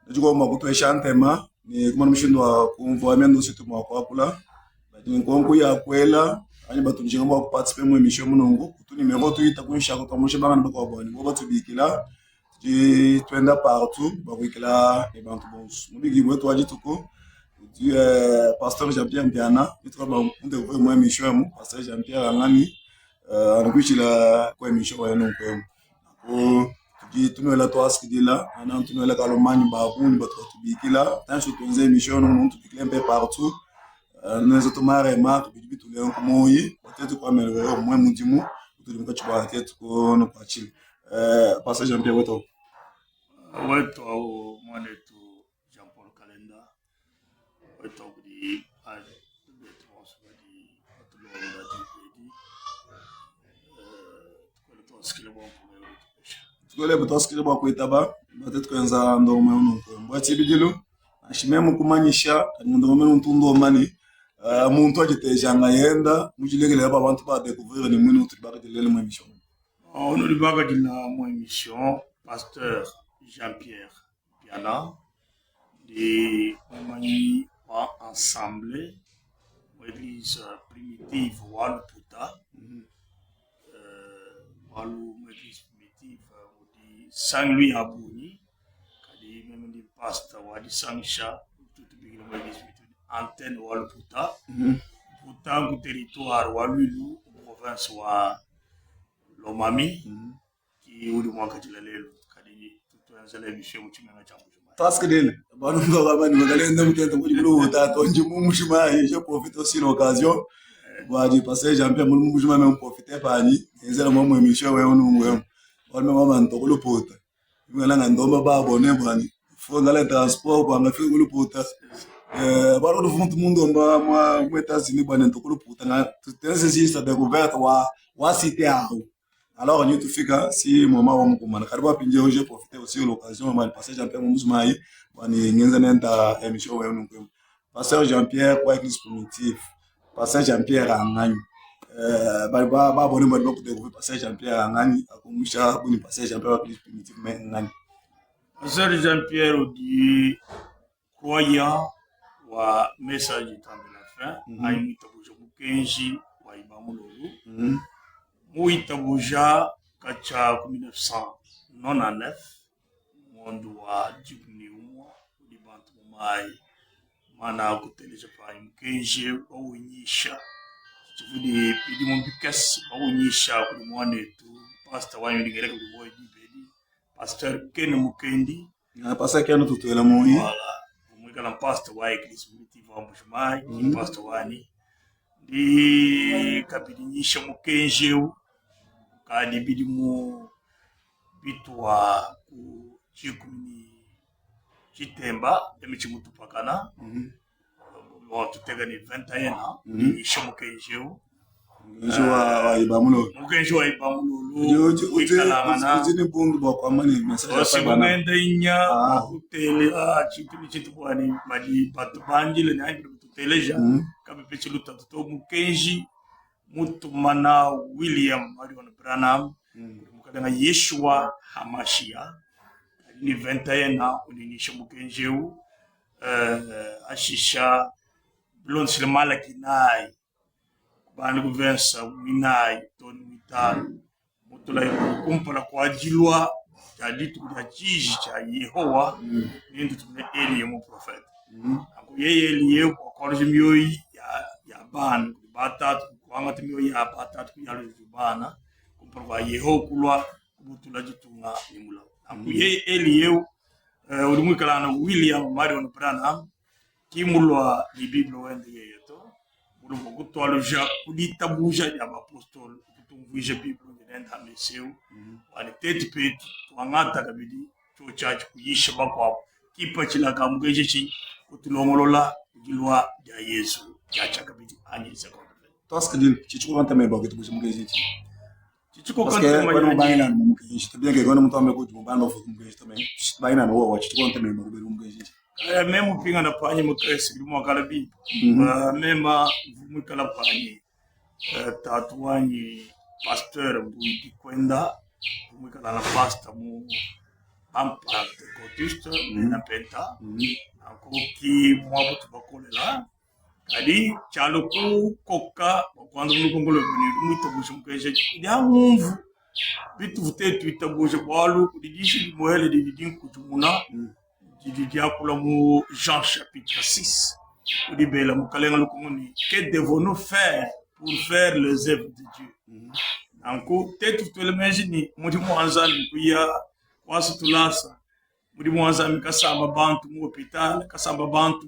ndio kwa kutoa chantema ni kama mshindo kumvoamia situ mwa kwa kula bati nkongo ya kwela ani batunjinga mwa participer moi émission munongo tu numéro tu itakuisha kwa mshe bana ndoko boni ngo batubikila tu twenda partout bakwikila e bantu bons mubigi wetu ajituko tu pasteur Jean-Pierre Mpiana il travaille pour vraiment émission pasteur Jean-Pierre Angani anakuichila kwa émission ya nonko ko tunuela toaskidila ana tunuela kalomani babuni batubikila tancho tunze mission muntu bikile mpe partout nous tomare marque bibi tule nkomoyi peut-être quoi améliorer au moins mundimu tulimka chwa tete ko no kwachile passage en bien weto mwanetu Jean Paul Kalenda weto kudi ale beto swadi atulonda dipedi tukole toskile bon tukole butoskile bwa kwetaba peut-être kwenza ndo umeunu mbwati bidilu ashimemu kumanyisha ndo umeunu ntundo mani muntu agitejanga yenda mujilegele aba abantu ba découvrir ni mwini utibaka dilele mu émission on nous libaka dila mu émission pasteur Jean-Pierre Piana de mani wa ensemble l'église primitive Waluputa walu l'église primitive di Saint-Louis Abuni kadi même di pasteur wa di Sancha tout bigile mu église antenne Waluputa Puta ku territoire wa Lulu province wa Lomami ki uri mwaka jilalelo kadi tuanzele bishe muchimanga cha mujuma task dele banu ndo babani magalenda mutenda muri buta tonje mu mujuma je profite aussi l'occasion waji passer Jean-Pierre mu mujuma même profiter pani ezela mu émission we onungwe wala mama ntokolo pota ngala ndomba babone bani fo ngala transport banga fi nguluputa balo do fundo mundo mba mu États-Unis bana ntokolo pota na tense si sta découverte wa cité ao alors nous tout fika si moment wa mukumana karibu pinje hoje profiter aussi l'occasion mal passer Jean-Pierre Muzumai bani ngenza nenda émission we onungwe passer Jean-Pierre kwa église primitive passer Jean-Pierre angani ba bone ba découvrir passer Jean-Pierre angani akumusha buni passer Jean-Pierre kwa église primitive mais ngani passer Jean-Pierre di croyant wa message du temps de la fin aimita buja kukenji wa ibamululu muita buja kacha 1999 mondo wa jibni umwa di bantu mai mana kuteleja pa mkenji onyisha tufudi pidi mombikes onyisha kuli mwanetu pastor wa yindigere kuli boy dibedi pastor Ken Mukendi na pastor Ken tutuela moyi kala pastor wa église primitive wa Mbushimai pastor wani di kabidinyisha mukenjeu kadi bidimu bitwa ku chikuni chitemba emichimutu pakana wa tutega ni 21 di shomukenjeu wa ibamulo mukenjeu wa ibamulo uikalangana uzini bungu bwa kwa mani message pa bana nya utele chitu bwani mali batu banjile na ngi tuteleja kabe pechilu tatu mukenji mutu mana William Marion Branham mukadanga Yeshua Hamashia ni 21 na uninisha mukenjeu ashisha blond silmala kinai bani kuvensa winai toni mitano mutula kumpala kwa ajilwa jadi tukuja chiji cha Yehowa nindu tumne Eli mu prophet ako yeye Eli kwa korje miyoyi ya ban batatu kwanga timiyoyi ya batatu kuyalo bana kumpala kwa Yehowa kulwa mutula jitunga nimula ako yeye Eli ulimwikala na William Marion Branham kimulwa ni Bible wende yeto urugo gutwaloja kudita buja ya apostol kutumvije Bible nenda meseu wani tete peti twangata kabidi cho church kuyisha bakwa kipa chilaka mugeje chi kutulongolola kujilwa ya Yesu yacha kabidi anyisa kwa toske dil chichuko kanta me bagetu buja mugeje chi chichuko kanta me baina mu mugeje to bien que gona mutu ameko mu bando fu mugeje to me baina no wa chichuko kanta me bagetu mugeje même pinga na panye mukesi bimu akalabi mema mukala panye tatuanyi pasteur buiti kwenda mukala na pasta mu ampa kotiste na penta akoki mwabutu bakolela kadi chalo ku koka kwando mukongolo ni muito busumkeje ya mumvu bitu vutetu itabuje kwalu kudidishi moele didin kutumuna diakula mu Jean chapitre 6 udibela mukalenga lukumuni que devons-nous faire pour faire les œuvres de Dieu anko tetu tuelemenji ni muti mwanzani kuya quase tulasa muri mwanzambi kasamba bantu mu hospital kasamba bantu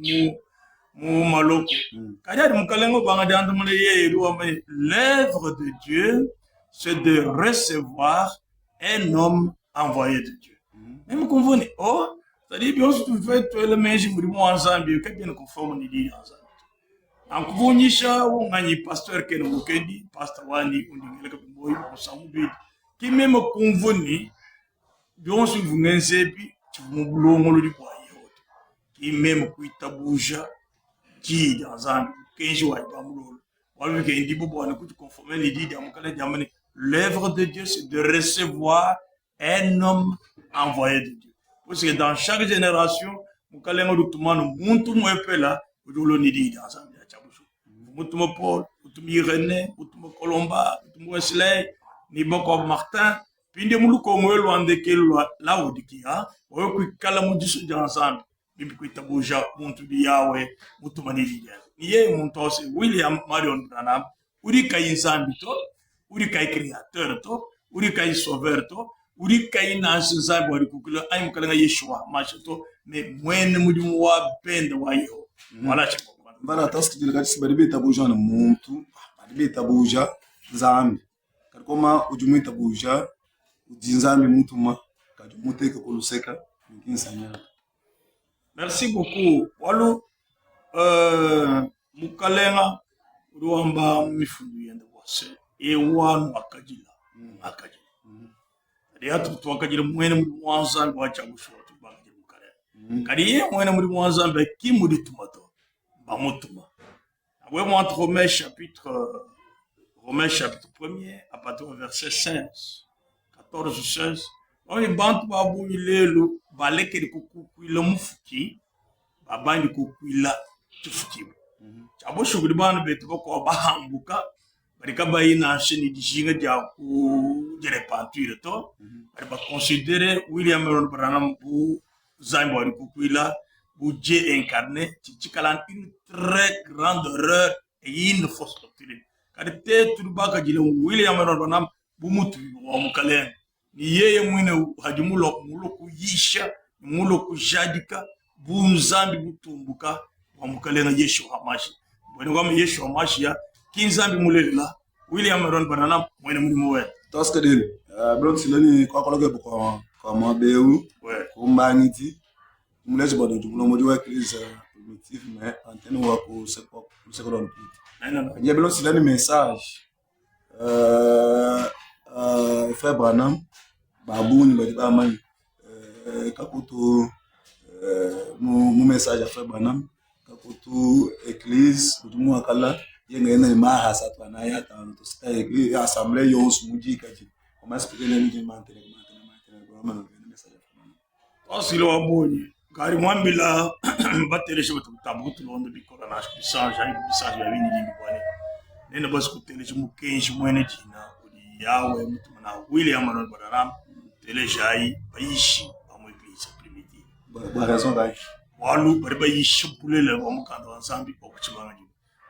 mu maloko kanyari mukalengo banga dandu mule yeru ambaye l'œuvre de Dieu c'est de recevoir un homme envoyé de Dieu. Même qu'on voit oh c'est-à-dire bien sûr tu fais toi le menji muri mwanzambi que bien conforme ni dit ensemble. Ankuvonyisha unganyi pasteur kene mukendi pastor wani undingele ka boy musamu bi ki même convoni bien sûr vous ngenzepi tu mubulongo luri kwa yote ki même kuitabuja qui dans un 15 jours il va mourir wala ke ndi bobo ne kuti conformer ni dit amukala jamani l'œuvre de Dieu c'est de recevoir un homme envoyé de Dieu parce que dans chaque génération mukala ngotumano muntu mwepela udolo ni dit dans un Mutumo Paul, Mutumo Irénée, Mutumo Colomba, Mutumo Wesley, ni Boko Martin, puis de Muluko Mwelo Andeke la Odikia, ou que Kalamudisu ensemble, Bibi Tabuja, Muntu Yahweh, Mutumo Nidia. Nié Muntos, William Marion Branham, Urika Inzambito, Urika créateur, Urika sauveur, Urika Nansan Borikula, I'm Kalanga Yeshua, Machato, mais Mwen Mudiwa Ben the Wayo. Voilà, Bara taski dile kati sibadibe tabuja na muntu badibe tabuja zambi kakoma ujumui tabuja ujinzambi mutuma kajumuteka kuluseka nkinsanya. Merci beaucoup walu mukalenga ruamba mifundu yende wase ewanu akajila akajila ade atu twakajila mwene muri mwanzambi wachagusho tubangire mukalenga kariye mwene muri mwanzambi kimudi tumato Bamotuma. Après moi, Romains chapitre 1er, à partir du verset 16, 14-16. On est bantu babu ilelu baleke de kukuila mufuki, babandi kukuila tufuki. Chabo shuguri banu betu bako bahambuka, barika bayina sheni dishinga dia ku repentir to, bari considérer William Branham bu zambo ari kukuila Dieu incarné, tu as une très grande erreur et une fausse doctrine. Car tu es tout bas que William Branham bumutu wa mukalen ni yeye mwine hajimulo muloku yisha muloku jadika bunzambi butumbuka wa mukalen Yesu hamashi. Bwana ngam Yesu hamashi ya kinzambi mulela William Branham mwine mulimuwe. Taska dele. Bro silani kwa kologe kwa mabeu. Kumbaniti. Mulezi bado jumulo wa église primitive mais antenne wa ko secondaire. Non. Il y a besoin silani message. Frère Branham babuni badiba mani kakutu mu message à Frère Branham kakutu église tumu akala yengena maha satana ya tano to sta église assemblée yo sumuji kaji on m'a expliqué les gens maintenant vraiment message asilo abonye kari mwambila bateleje batabu tulondo bikora na message ayi message ya bini limbi bwane nene basi kuteleje mukenji mwene jina kuri yawe mtu na William Branham teleje ayi baishi mu église primitive ba raison dai walu bari baishi bulele ba mukanda wansambi okuchibanga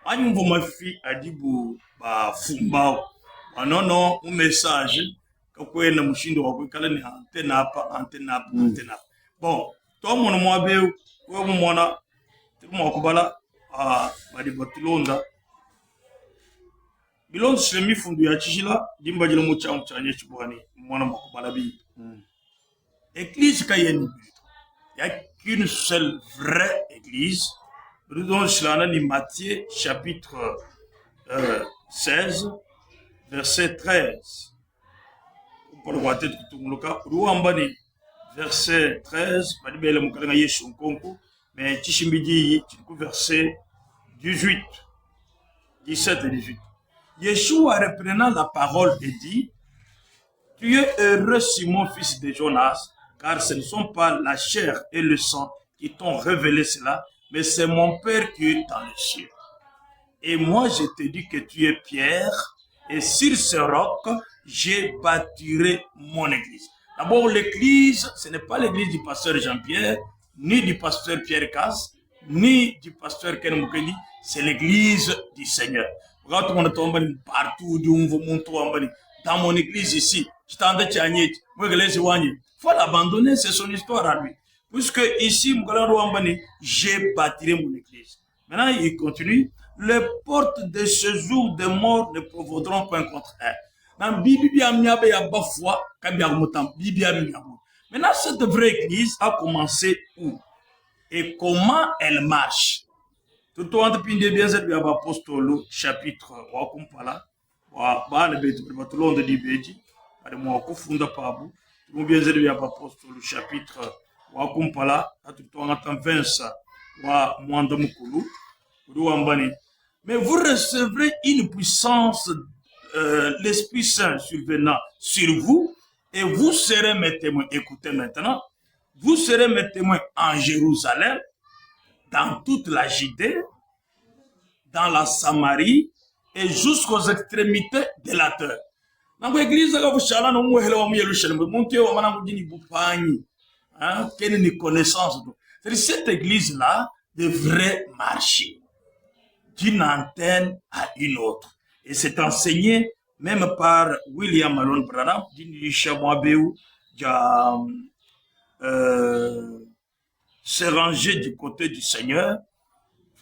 ani mvo mafi adibu ba fumbao anono un message kakwena mushindo wakwikala ni antenne hapa bon to mono mwabe we mumona timo kubala badi batulonda bilonda shemi fundu ya chishila dimba jilo mucha mchanye chibwani mwana makubala bi église kayeni il y a qu'une seule vraie église. Nous donnons cela dans Matthieu chapitre 16 verset 13. Pour le voir tête tout le cas ruambani verset 13 badibele mukalenga Yesu nkonko mais tishimbidi verset 18 17 et 18. Yeshua reprenant la parole et dit: Tu es heureux Simon fils de Jonas, car ce ne sont pas la chair et le sang qui t'ont révélé cela, mais c'est mon Père qui est dans les cieux. Et moi, je te dis que tu es Pierre, et sur ce roc, je bâtirai mon église. D'abord, l'église, ce n'est pas l'église du pasteur Jean-Pierre, ni du pasteur Pierre Casse, ni du pasteur Ken Mukeli, c'est l'église du Seigneur. Regarde, tout le monde tombe partout, dans mon église ici, il faut l'abandonner, c'est son histoire à lui. Puisque ici, j'ai bâti mon église. Maintenant, il continue. Les portes de séjour des morts ne prévaudront pas contre elle. Maintenant, cette vraie église a commencé où? Et comment elle marche? Tout le monde pinde bien cette bien apostolo chapitre wa kumpala wa ba le betu ba tout le monde dit beji ade mo ko funda pabu tout bien cette bien apostolo chapitre wa kumpala atu to ngata 20 wa mwanda mukulu ruambani. Mais vous recevrez une puissance, l'Esprit Saint survenant sur vous, et vous serez mes témoins. Écoutez maintenant, vous serez mes témoins en Jérusalem, dans toute la Judée, dans la Samarie, et jusqu'aux extrémités de la terre. Dans l'église, cette église-là devrait marcher d'une antenne à une autre. Et c'est enseigné même par William Malone Branham, s'est rangé du côté du Seigneur.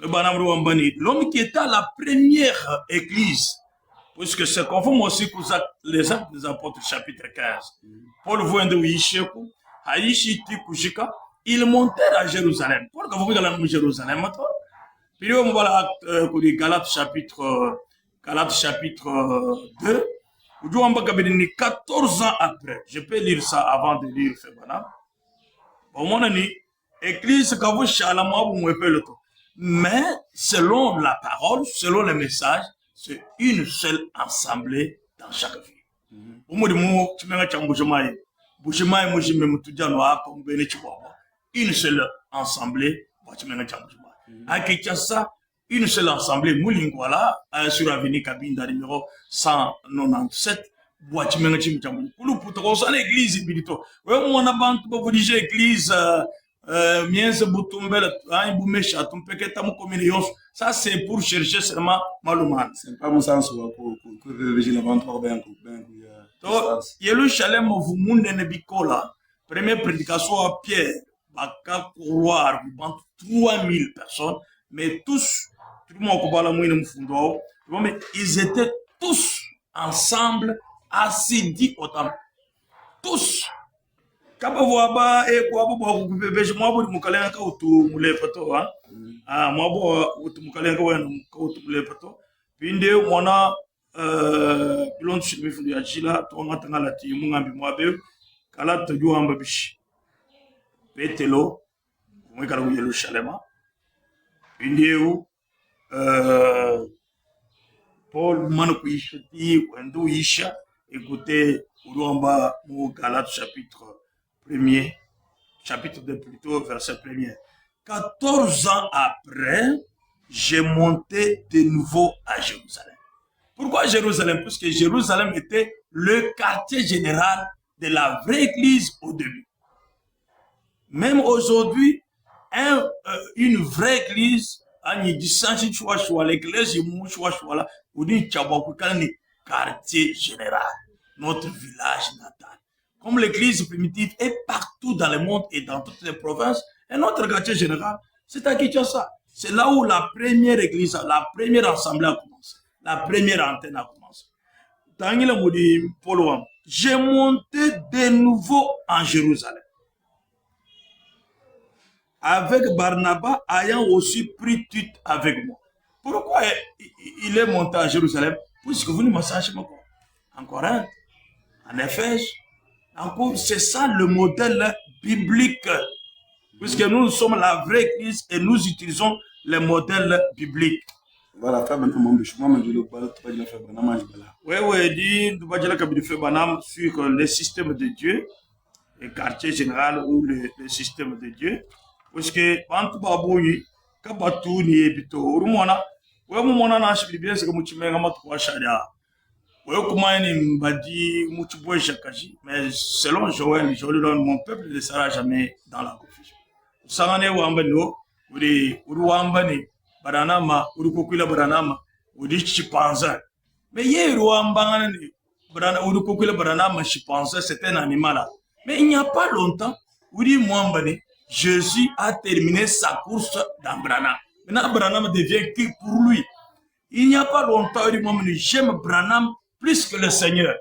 L'homme qui était à la première église, puisque c'est conforme aussi pour les actes des apôtres chapitre 15. Paul voit de Wisheku, ils montèrent à Jérusalem. Pourquoi vous regardez à Jérusalem? Puis on va Galates chapitre 2. 14 ans après, je peux lire ça avant de lire Febana. Au moment donné, église mais selon la parole, selon le message, c'est une seule assemblée dans chaque vie. Une seule assemblée. À Kinshasa, une seule assemblée, Moulingwala, sur l'avenue Kabinda numéro 197, l'église, on a dirigé l'église, ça c'est pour chercher seulement Malouman. C'est pas mon sens pour rédiger la vente pour bien. Yerushalem, vous monde ne bicola, première prédication à Pierre, baka couloir, 3000 personnes, mais tous, tout le monde, mais ils étaient tous ensemble, assidus au temple. Tous. Kabawaba et Kwabo, moi, Moukalenka ou tout Moulepato, ah, moi, Moukalenka ou tout Moulepato. Puis, on a, pilon chimi fundi achila, to ngatanga la ti mungambi mwabe, kala to juamba bishi. Petelo, mwekala ku Yerusalema. Puis, Paul Manoku Ishati, Wendo Isha, écoutez, Uruamba Mou Galates chapitre 1er, chapitre 2 plutôt, verset 1er. 14 ans après, j'ai monté de nouveau à Jérusalem. Pourquoi Jérusalem? Parce que Jérusalem était le quartier général de la vraie église au début. Même aujourd'hui, une vraie église, l'église quartier général, notre village natal. Comme l'église primitive est partout dans le monde et dans toutes les provinces, et notre quartier général, c'est à Kinshasa. C'est là où la première église, la première assemblée a commencé, la première antenne a commencé. J'ai monté de nouveau en Jérusalem. Avec Barnabas ayant aussi pris Tite avec moi. Pourquoi il est monté à Jérusalem? Puisque vous ne me sachez pas quoi. En Corinthe, en Éphèse, encore, c'est ça le modèle biblique. Puisque nous sommes la vraie église et nous utilisons les modèles bibliques. Voilà, faire maintenant mon chemin, mais je le parle pas de la faire Banam. Oui, dit, nous allons faire Banam sur le système de Dieu, le quartier général ou le système de Dieu. Parce que, quand tu vas bouillir, quand tu vas tourner, et puis tu vas mona na shibli bien c'est que muchimenga matwa sharia. Ouais comment il m'a dit muchibwe shakaji mais selon Joël mon peuple ne sera jamais dans la confusion. Sangane wambano uri uruambani baranama urukokwila baranama uri chipanza. Mais hier wambangane je pensais c'était un animal là. Mais il n'y a pas longtemps, Jésus a terminé sa course dans Branham. Maintenant, Branham devient qui pour lui? Il n'y a pas longtemps, j'aime Branham plus que le Seigneur.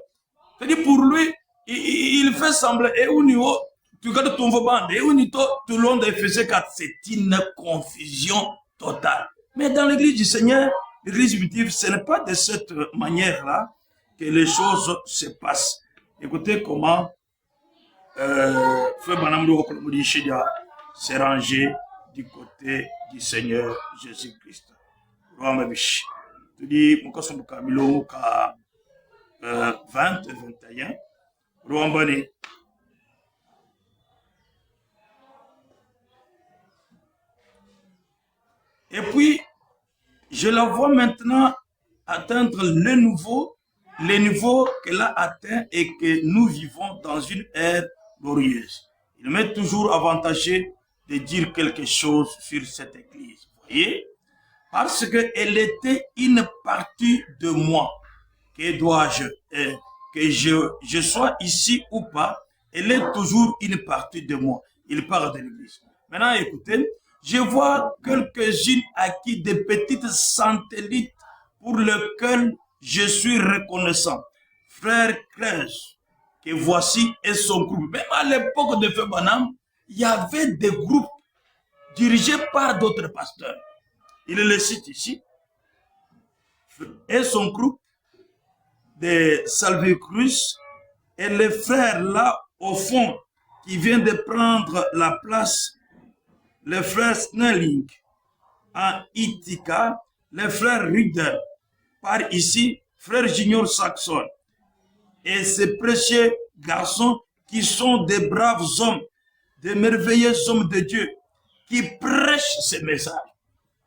C'est-à-dire pour lui, il fait semblant, et au niveau, tu regardes ton bande, et au niveau, tout le monde faisait 4, c'est une confusion totale. Mais dans l'église du Seigneur, l'église primitive, ce n'est pas de cette manière-là que les choses se passent. Écoutez comment Frère Branham s'est rangé du côté du Seigneur Jésus-Christ. Tu dis, mon cas, 20 et 21. Rwambani. Et puis, je la vois maintenant atteindre le niveau qu'elle a atteint et que nous vivons dans une ère glorieuse. Il m'est toujours avantageux de dire quelque chose sur cette église. Vous voyez? Parce qu'elle était une partie de moi. Que dois-je, que je sois ici ou pas, elle est toujours une partie de moi. Il parle de l'église. Maintenant, écoutez, je vois quelques-unes acquis des petites satellites pour lesquelles je suis reconnaissant. Frère Crèche, que voici et son groupe. Même à l'époque de Frère Branham, il y avait des groupes dirigés par d'autres pasteurs. Il le cite ici. Et son groupe de Salve Cruz et les frères là au fond qui viennent de prendre la place, les frères Snelling en Ithaca, les frères Ritter par ici, frère Junior Saxon et ces précieux garçons qui sont des braves hommes, des merveilleux hommes de Dieu qui prêchent ces messages.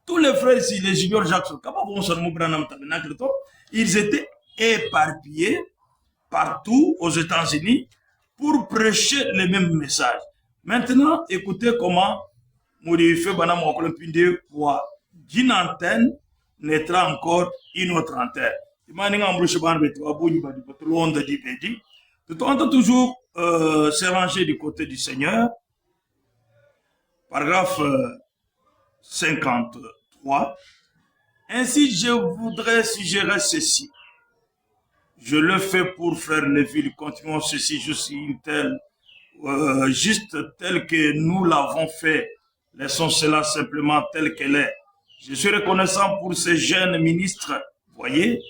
Tous les frères ici, les Junior Jackson, ils étaient éparpillés partout aux États-Unis pour prêcher les mêmes messages. Maintenant, écoutez comment Mourife Banam Okolopinde pour d'une antenne naîtra encore une autre antenne. Tout entend toujours se ranger du côté du Seigneur. Paragraphe 53. Ainsi, je voudrais suggérer ceci. Je le fais pour frère Neville. Continuons ceci juste tel que nous l'avons fait. Laissons cela simplement tel qu'elle est. Je suis reconnaissant pour ces jeunes ministres. Voyez,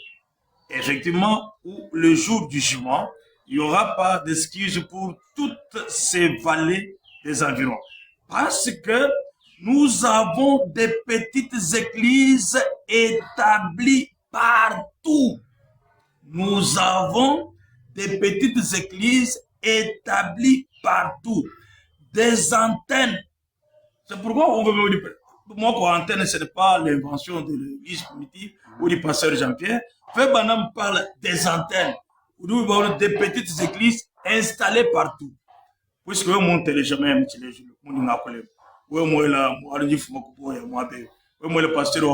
effectivement, où le jour du jugement, il n'y aura pas d'excuses pour toutes ces vallées des environs. Parce que nous avons des petites églises établies partout. Nous avons des petites églises établies partout. Des antennes. C'est pourquoi on veut me dire, moi, antenne, ce n'est pas l'invention de l'église primitive ou du pasteur Jean-Pierre. Frère Branham parle des antennes. Nous avons des petites églises installées partout. Puisque vous montez les jamais un petit léger. Le pasteur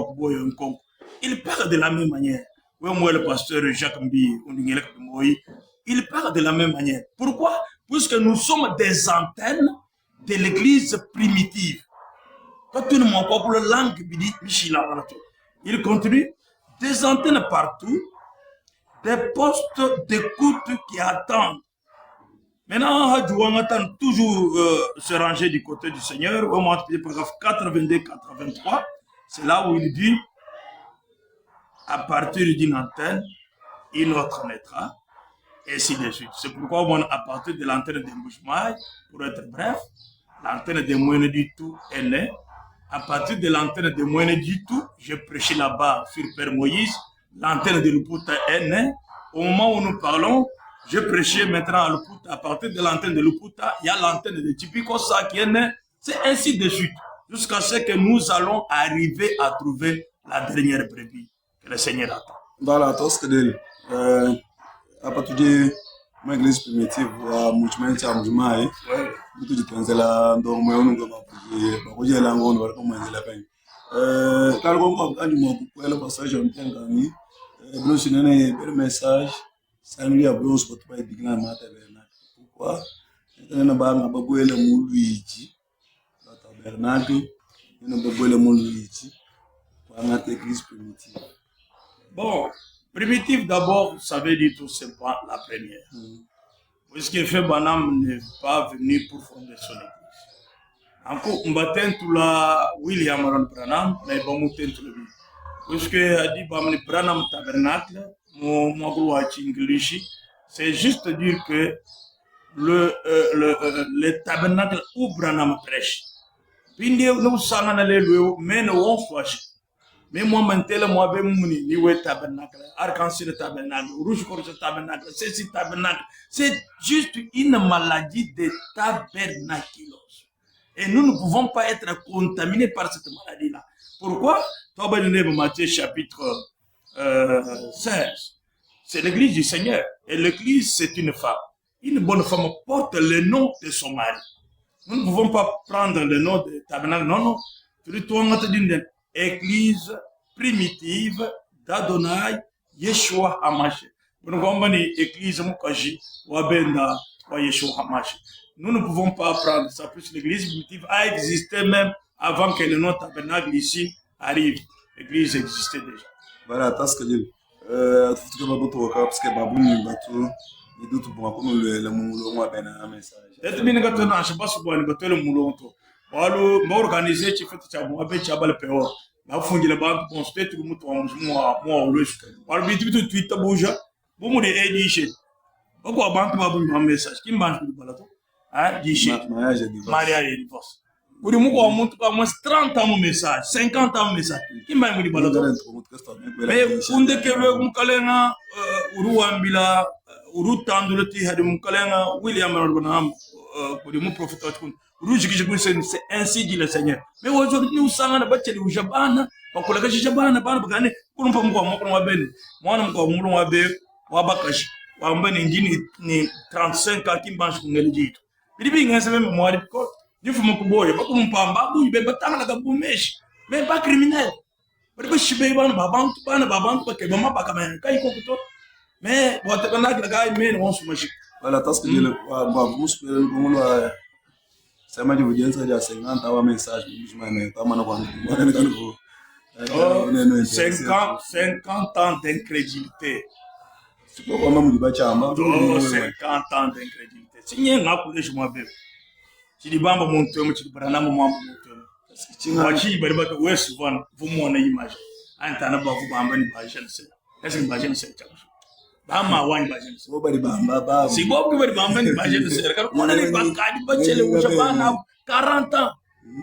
il parle de la même manière. Le pasteur Jacques Mbi, il parle de la même manière. Pourquoi? Puisque nous sommes des antennes de l'église primitive. Il continue. Des antennes partout, des postes d'écoute qui attendent. Maintenant, on attend toujours se ranger du côté du Seigneur. Au moins, paragraphe 82-83, c'est là où il dit, à partir d'une antenne, une autre naîtra, et ainsi de suite. C'est pourquoi, à partir de l'antenne de Mbouchmaï, pour être bref, l'antenne de Moine du tout est née. À partir de l'antenne de Moine du tout, j'ai prêché là-bas sur Père Moïse, l'antenne de Luputa est née. Au moment où nous parlons, je prêchais maintenant à Luputa. À partir de l'antenne de Luputa, il y a l'antenne de Tipikosa qui est née. C'est ainsi de suite. Jusqu'à ce que nous allons arriver à trouver la dernière brebis que le Seigneur attend. Voilà, tout ce que dit. À partir de mon église primitive, à Mouchmenti, à Mouchmaï, tout de suite, là, donc, moi, on nous va pour la langue, on va commencer la peine. Quand on va aller au passage, on tient gagné. Nous, c'est un message. Sangli ya bronze pour pas bigna ma tabernacle. Pourquoi? Maintenant ba nga babuela mu Luigi. La tabernacle, nous babuela mu Luigi. Pour notre église primitive. Bon, primitive d'abord, ça veut dire tout simplement la première. Puisque Frère Branham n'est pas venu pour fonder son église. Encore, on va tout la William Aron Branham, mais bon, on tout le but. Puisque a dit Bamni Branham tabernacle, c'est juste dire que le tabernacle où Branham prêche. Puis nous savons le mais nous on soit. Mais moi, moi, ben tabernacle, arc-en-ciel tabernacle, rouge corse tabernacle, c'est tabernacle. C'est juste une maladie de tabernaculos. Et nous ne pouvons pas être contaminés par cette maladie-là. Pourquoi? Matthieu chapitre 16. C'est l'église du Seigneur. Et l'église, c'est une femme. Une bonne femme porte le nom de son mari. Nous ne pouvons pas prendre le nom de tabernacle. Non, non. Église primitive d'Adonai Yeshua Hamash. Nous ne pouvons pas prendre ça, puisque l'église primitive a existé même avant que le nom tabernacle ici arrive. L'église existait déjà. Voilà, parce que parce que babuni batu idutu bon comme le mulo wa bena message. Et bien que tu n'as pas souvent battu le mulo to. Walo m'organiser ci fait ça mo abe ci abal peo. Ba fungi le banque construire tout mutu mo le. Walo bitu Twitter bouja. Bo mo de edition. Bako banque ba bu message. Kim banque du balato. Hein, diché. Mariage et divorce. Pour nous, on a moins 30 ans mon message, 50 ans mon message. Qui m'a dit balato? Mais on dit que le mukalenga uruambila urutandulati hadi mukalenga William Branham pour nous prophète c'est ainsi dit le Seigneur. Mais aujourd'hui nous savons na bacheli ujabana bakola kashi jabana bana bagane kulumpa mko mwa bene mwana mko mulu wa be wa bakashi wa mbene njini ni 35 ans kimbanshi kungelejito. Bibi ngasa même moi ko il faut me couper, pas comme pamba, il va pas la gabumesh, mais pas criminel. Parce que je suis pas baban, parce que maman pas comme un cas, il faut mais bon, tu connais la gars, mais on se magique. Voilà, parce que le babous, le ça m'a dit vous dire ça il y a 50 ans message, je m'en pas mal 50 ans d'incrédulité. C'est pas vraiment du bachama. 50 ans d'incrédulité. C'est rien là pour les je m'appelle. Chilibamba montomo chilibarana mambo montomo wachi bari baka wesu bana vumona image antana ba vubamba ni bajana se esi bajana se chacho bama wani bajana se bari bamba ba si bobu bari bamba ni bajana se kar kona ni bakadi bachele ushabana 40 ans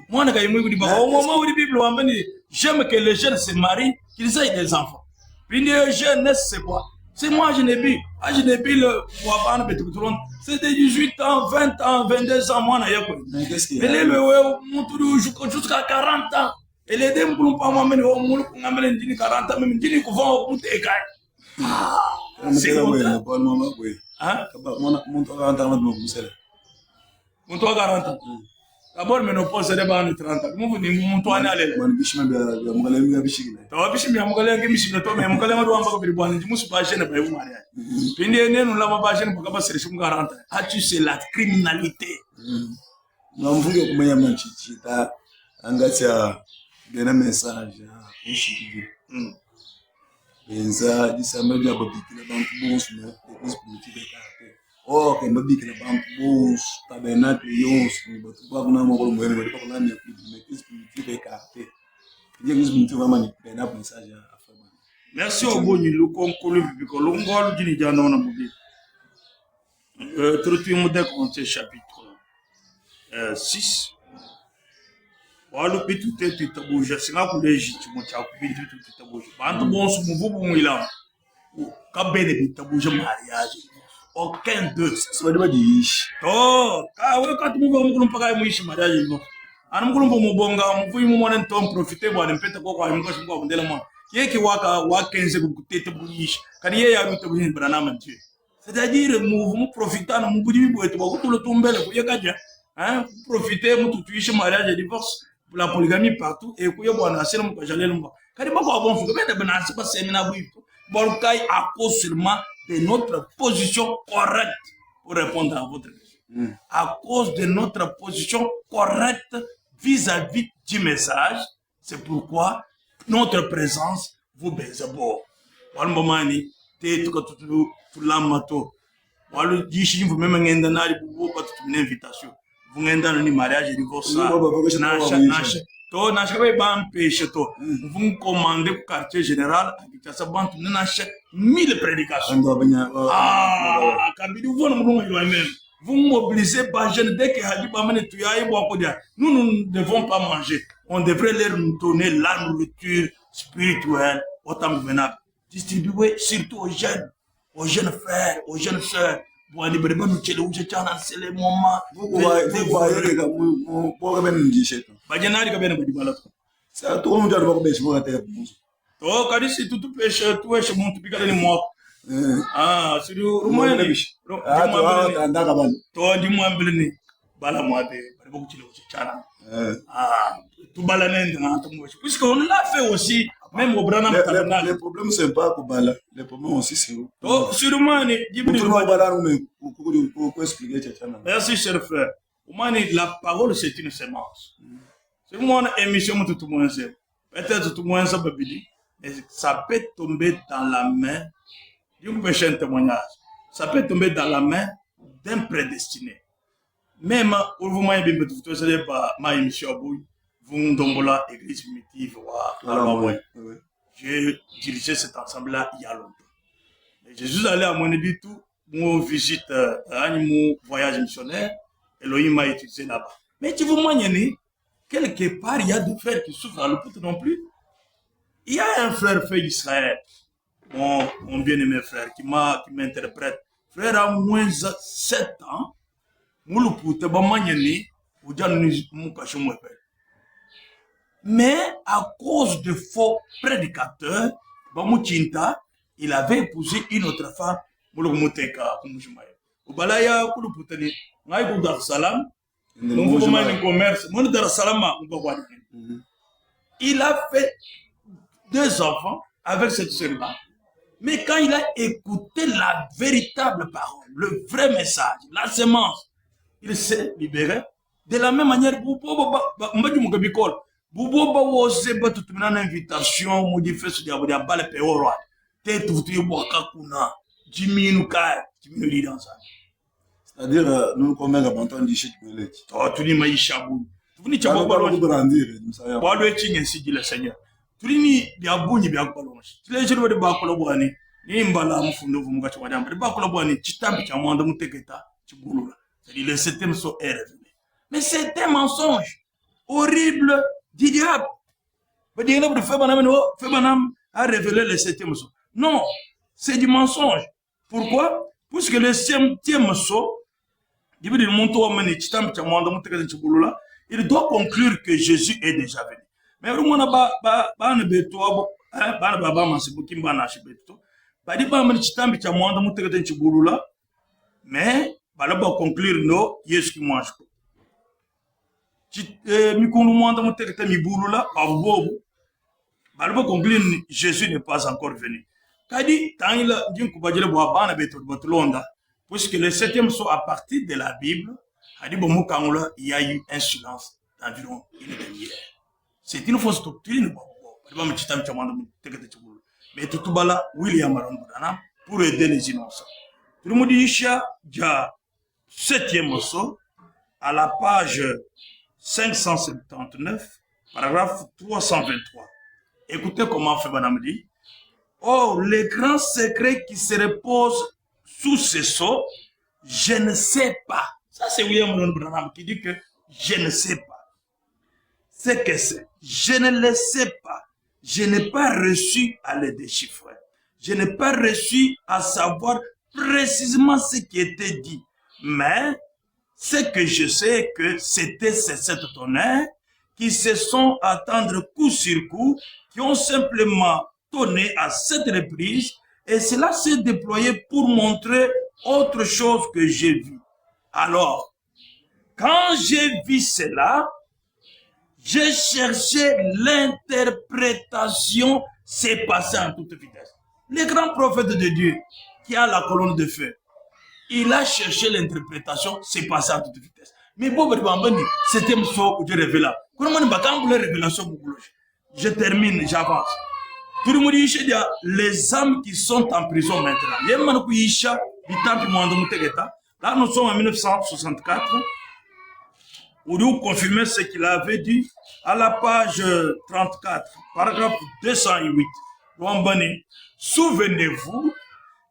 mwana ga yimu di ba o mama uri bible wamba ni j'aime que les jeunes se marient qu'ils aient des enfants puis les jeunes c'est quoi? C'est moi, je n'ai plus. Je n'ai plus le Wabana Betouron. C'était 18 ans, 20 ans, 22 ans, moi, mais qu'est-ce qu'il y a? Elle est jusqu'à 40 ans. Elle est d'un peu pas moi, mais au moins, on a mis 40 ans, même dit qu'on va au Moutéka. C'est quoi? Hein? Mon toit 40 ans, mon toit 40 ans. D'abord, mais nous posons des bancs de 30 ans. Nous venons mon toit aller. Mon bichon bien, mon galère bien bichon. Toi, bichon bien, mon galère bien bichon. Toi, mais mon galère doit encore bien bon. Je me suis pas gêné pour vous marier. Puis nous l'avons pas gêné pour que passer sur 40 ans. As-tu c'est la criminalité? Non, vous voulez comment y a mon chichi ta angatia bien message. Benza, dis ça me dit à Bobby qui la banque bon sur le dispositif de carte. Oh, que Bobby qui la banque bon tabernacle yons, mais tu vois qu'on a mon rôle moyen, mais pas qu'on a mis le dispositif de carte. Il y a une vraiment un message à faire. Merci au bon niveau qu'on colle bico longo du Nidiana on a mobile. Trouvez-moi dès qu'on sait chapitre 6. Walo pitu te tabuja singa kuleji chimo cha kupindu tabuja bantu bonsu muvubu mwila ka bene tabuja mariage aucun d'eux ça va dire to ka we ka tumuva mukulu mpaka muishi mariage no ana mukulu mubonga muvuyi mumone ntom profiter bwana mpeta kwa mkoshi mko ndela mwa yeke wakenze kutete buyishi kani ye ya mutabuja Branham Dieu c'est-à-dire mu profiter na mubudi bwetu bakutulo tumbele kuyekaja hein profiter mutu tuishi mariage divorce la polygamie partout et que bon na sel mo jalel mo kadi bako bon fuko benda bena se pas semina buito bon kai à cause seulement de notre position correcte pour répondre à votre question. À cause de notre position correcte vis-à-vis du message, c'est pourquoi notre présence vous baise beau. Walmomani, te tu lamato. Walu dishi vous même ngenda na ribu pas toute une invitation. Vous ngenda ni mariage divorce. To na chaque ban péché to. Vous commandez au quartier général à sa banque na chaque 1000 prédications. Ah, kabidi vous no même. Vous mobilisez pas jeune dès que Hadi Bamane tuyaye boako dia. Nous ne devons pas manger. On devrait leur donner la nourriture spirituelle autant venable. Distribuer surtout aux jeunes frères, aux jeunes sœurs. Pour aller brûler nous tchéler où c'est le moment. Vous voyez que Bajanari kabene badibala. Ça tout le monde doit faire pour la terre. To kadisi tout pêche tout est mon tout piquer les mots. Ah, c'est du romain les biches. Ah, toi andaka ban. To di mo amblini bala mo ate bari beaucoup tchéler où tchana. Ah, tout bala nende na tout mo. Puisqu'on l'a fait aussi même au Branham Tabernacle. Les problèmes c'est pas pour bala, les problèmes aussi c'est où. To sûrement ni Jibril bala nous pour expliquer tchana. Merci cher frère. Oumani la parole c'est une semence. C'est mon émission tout le monde sait. Peut-être tout le monde sait babili, mais ça peut tomber dans la main d'un péché témoignage. Ça peut tomber dans la main d'un prédestiné. Même au vous m'avez bien tout ça pas ma émission bouille. Vous dombola église primitive ou j'ai dirigé cet ensemble là il y a longtemps. Et Jésus allait à mon ébi tout, mon visite mon voyage missionnaire, Elohim m'a utilisé là-bas. Mais tu vous moyenner quelque part, il y a des frères qui souffrent à l'hôpital non plus. Il y a un frère Israël, mon bien-aimé frère, qui m'interprète. Frère a moins 7 ans, mais à cause de faux prédicateurs, il avait épousé une autre femme. Il a fait 2 enfants avec cette sœur-là. Mais quand il a écouté la véritable parole, le vrai message, la semence, il s'est libéré. De la même manière, c'est-à-dire, nous combien d'abandons du chèque pour l'être. Tu dis maïcha bou. Tu dis chabo balon. Walo echi ngensi le Seigneur. Tu dis bia bunyi bia balon. Tu les jours de ba kolobwani. Ni mbala mfundo vu mugachi wadamba. Ba kolobwani chitambi cha mwanda muteketa chibulula. C'est-à-dire le 7e saut est revenu. Mais c'est un mensonge horrible du diable. Febanam a révélé le 7e saut. Non, c'est du mensonge. Pourquoi? Puisque le 7e saut, il doit conclure que Jésus est déjà venu. Mais mais il doit conclure non, Jésus qui mange. Jésus n'est pas encore venu. Puisque le 7e saut à partir de la Bible, il y a eu un silence d'environ une demi-heure. C'est une fausse doctrine. Mais tout bala William Branham pour aider les innocents. Tout le monde dit qu'il y a 7e saut à la page 579, paragraphe 323. Écoutez comment Branham dit. Oh, les grands secrets qui se reposent sous ce sceau, je ne sais pas. Ça, c'est William Branham qui dit que je ne sais pas. C'est que c'est. Je ne le sais pas. Je n'ai pas reçu à le déchiffrer. Je n'ai pas reçu à savoir précisément ce qui était dit. Mais ce que je sais que c'était ces 7 tonnerres qui se sont attendus coup sur coup, qui ont simplement tonné à 7 reprises. Et cela s'est déployé pour montrer autre chose que j'ai vu. Alors, quand j'ai vu cela, j'ai cherché l'interprétation, c'est passé en toute vitesse. Les grands prophètes de Dieu qui a la colonne de feu, il a cherché l'interprétation, c'est passé à toute vitesse. Mais bon, c'était ce que je révèle. Je termine, j'avance. Tout le monde dit les âmes qui sont en prison maintenant. Là, nous sommes en 1964. Oudou confirmait ce qu'il avait dit à la page 34, paragraphe 208. Souvenez-vous,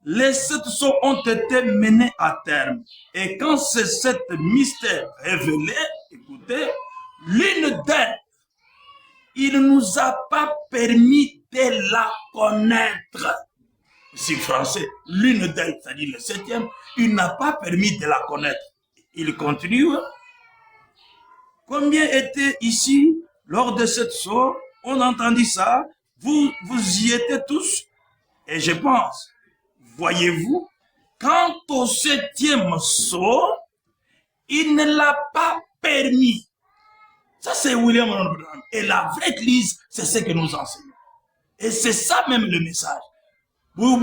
les 7 sceaux ont été menés à terme. Et quand ces 7 mystères révélés, écoutez, l'une d'elles, il ne nous a pas permis de la connaître. C'est français, l'une d'elles, c'est-à-dire le 7e, il n'a pas permis de la connaître. Il continue. Combien étaient ici lors de cette sceau? On entendit ça. Vous y étiez tous. Et je pense, voyez-vous, quant au 7e sceau, il ne l'a pas permis. Ça, c'est William Branham. Et la vraie église, c'est ce que nous enseignons. Et c'est ça même le message. Nous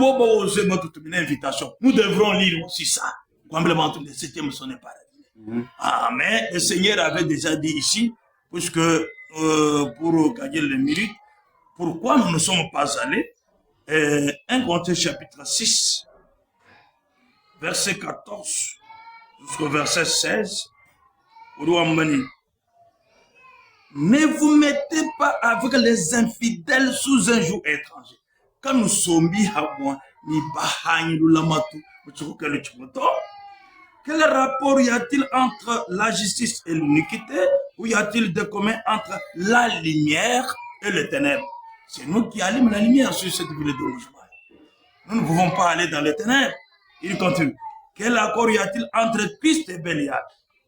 devrons lire aussi ça. Complètement, le 7e sceau n'est pas révélé. Ah, mais le Seigneur avait déjà dit ici, puisque pour gagner le mérite, pourquoi nous ne sommes pas allés? 1 Corinthiens chapitre 6, verset 14 jusqu'au verset 16. Ne vous mettez pas avec les infidèles sous un joug étranger. Quand nous sommes quel rapport y a-t-il entre la justice et l'iniquité? Ou y a-t-il de commun entre la lumière et les ténèbres? C'est nous qui allumons la lumière sur cette ville de Rougemar. Nous ne pouvons pas aller dans les ténèbres. Il continue. Quel accord y a-t-il entre Christ et Bélial?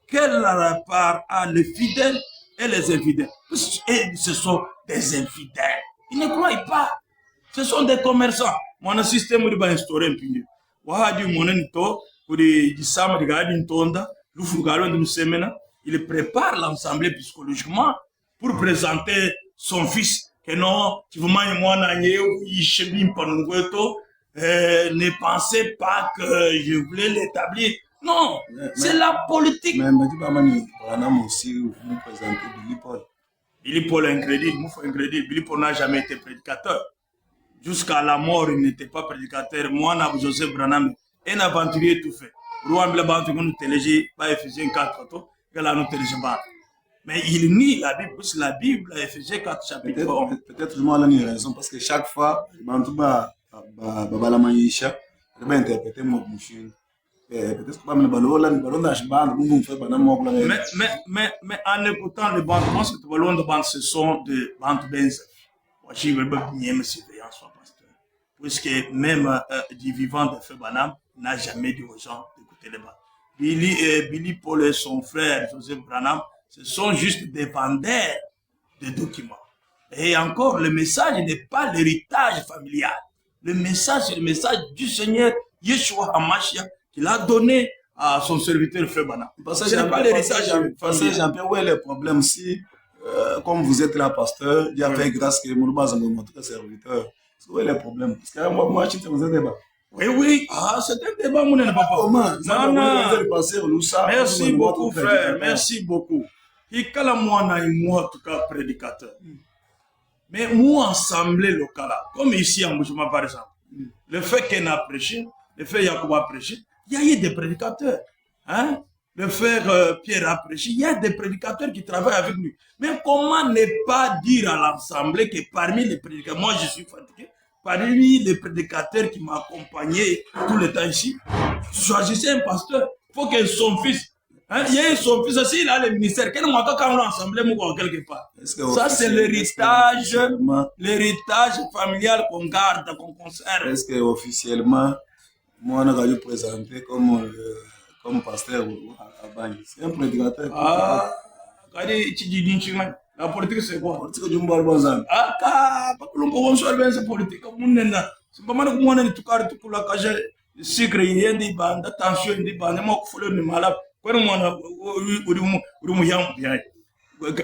Quel rapport a les fidèles et les infidèles? Et ce sont des infidèles. Ils ne croient pas. Ce sont des commerçants. Mon système de instauré un peu. Il prépare l'ensemble psychologiquement pour présenter son fils. Que non, ne pensez pas que je voulais l'établir. Non, c'est la politique. Mais aussi vous présentez Billy Paul. Billy Paul est incrédible. Billy Paul n'a jamais été prédicateur. Jusqu'à la mort, il n'était pas prédicateur. Moi, Joseph Branham, un aventurier tout fait. Mais il nie la Bible, parce que la Bible, Ephésiens 4, chapitre 1. Peut-être moi, j'ai raison, parce que chaque fois, mais en écoutant les bandes, moi, ce sont des bandes benz. Je veux bien surveillance, pasteur. Puisque même du vivant de Feu Banam n'a jamais dit aux gens d'écouter les bandes. Billy Paul et son frère Joseph Branham, ce sont juste des vendeurs de documents. Et encore, le message n'est pas l'héritage familial. Le message, c'est le message du Seigneur Yeshua HaMashiach qu'il a donné à son serviteur Frère Banam. Ce n'est pas l'héritage familial. Jean-Pierre, où est le problème si, comme vous êtes là, pasteur, il y a fait grâce que mon bas en notre serviteur. Où est le problème? Parce que moi, je suis dans un débat. Oui. Ah, c'est un débat, mon papa. Comment? Merci beaucoup, frère. Merci beaucoup. Et quand moi, en tout cas, prédicateur. Mais moi, assemblée locale, comme ici en Bouchema, par exemple, le fait qu'on a prêché, le fait Yacoub a prêché, il y a eu des prédicateurs. Hein? Le frère Pierre a prêché, il y a des prédicateurs qui travaillent avec lui. Mais comment ne pas dire à l'assemblée que parmi les prédicateurs, moi je suis fatigué, parmi les prédicateurs qui m'ont accompagné tout le temps ici, choisissez un pasteur. Il faut que son fils, hein, il y a son fils aussi, il a le ministère. Quel moment quand on a assemblé, quelque part. Ça, c'est l'héritage familial qu'on garde, qu'on conserve. Est-ce que officiellement, moi, on a dû présenter comme pasteur à Bagni? C'est un prédicateur. Ah, la politique, c'est quoi? La politique du Mbarbanzan. Ah, pas que l'on peut bien cette politique. C'est pas mal que moi, on est tout carré, tout la cage, sucre, il y a des bandes, attention, des bandes, moi, il faut le malade.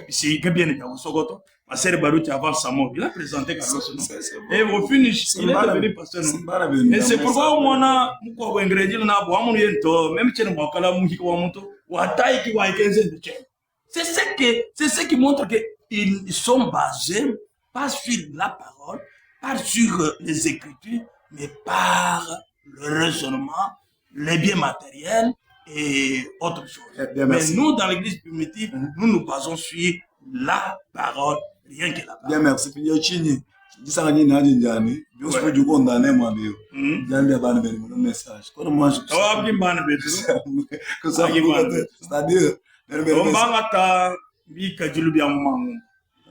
si bien est Sokoto, ma sœur Baruti avant sa mort, il a présenté Carlos. Et au finish, il est devenu pasteur. Et c'est pourquoi on a un ingrédient na bo amu yento, même si on kala mu hiko wamuto, wa tai ki wa ikenze de chen. C'est ce qui montre que ils sont basés pas sur la parole, pas sur les écritures, mais par le raisonnement, les biens matériels et autre chose. Mais nous, dans l'église primitive, nous nous basons sur la parole, rien que la parole. Bien, merci. Puis, disangani na njani bio sipo juko ndane mwambio jambi abana bene mon message kono moi je abdi bana betu ko ça c'est-à-dire on bangata bi ka julubi amangu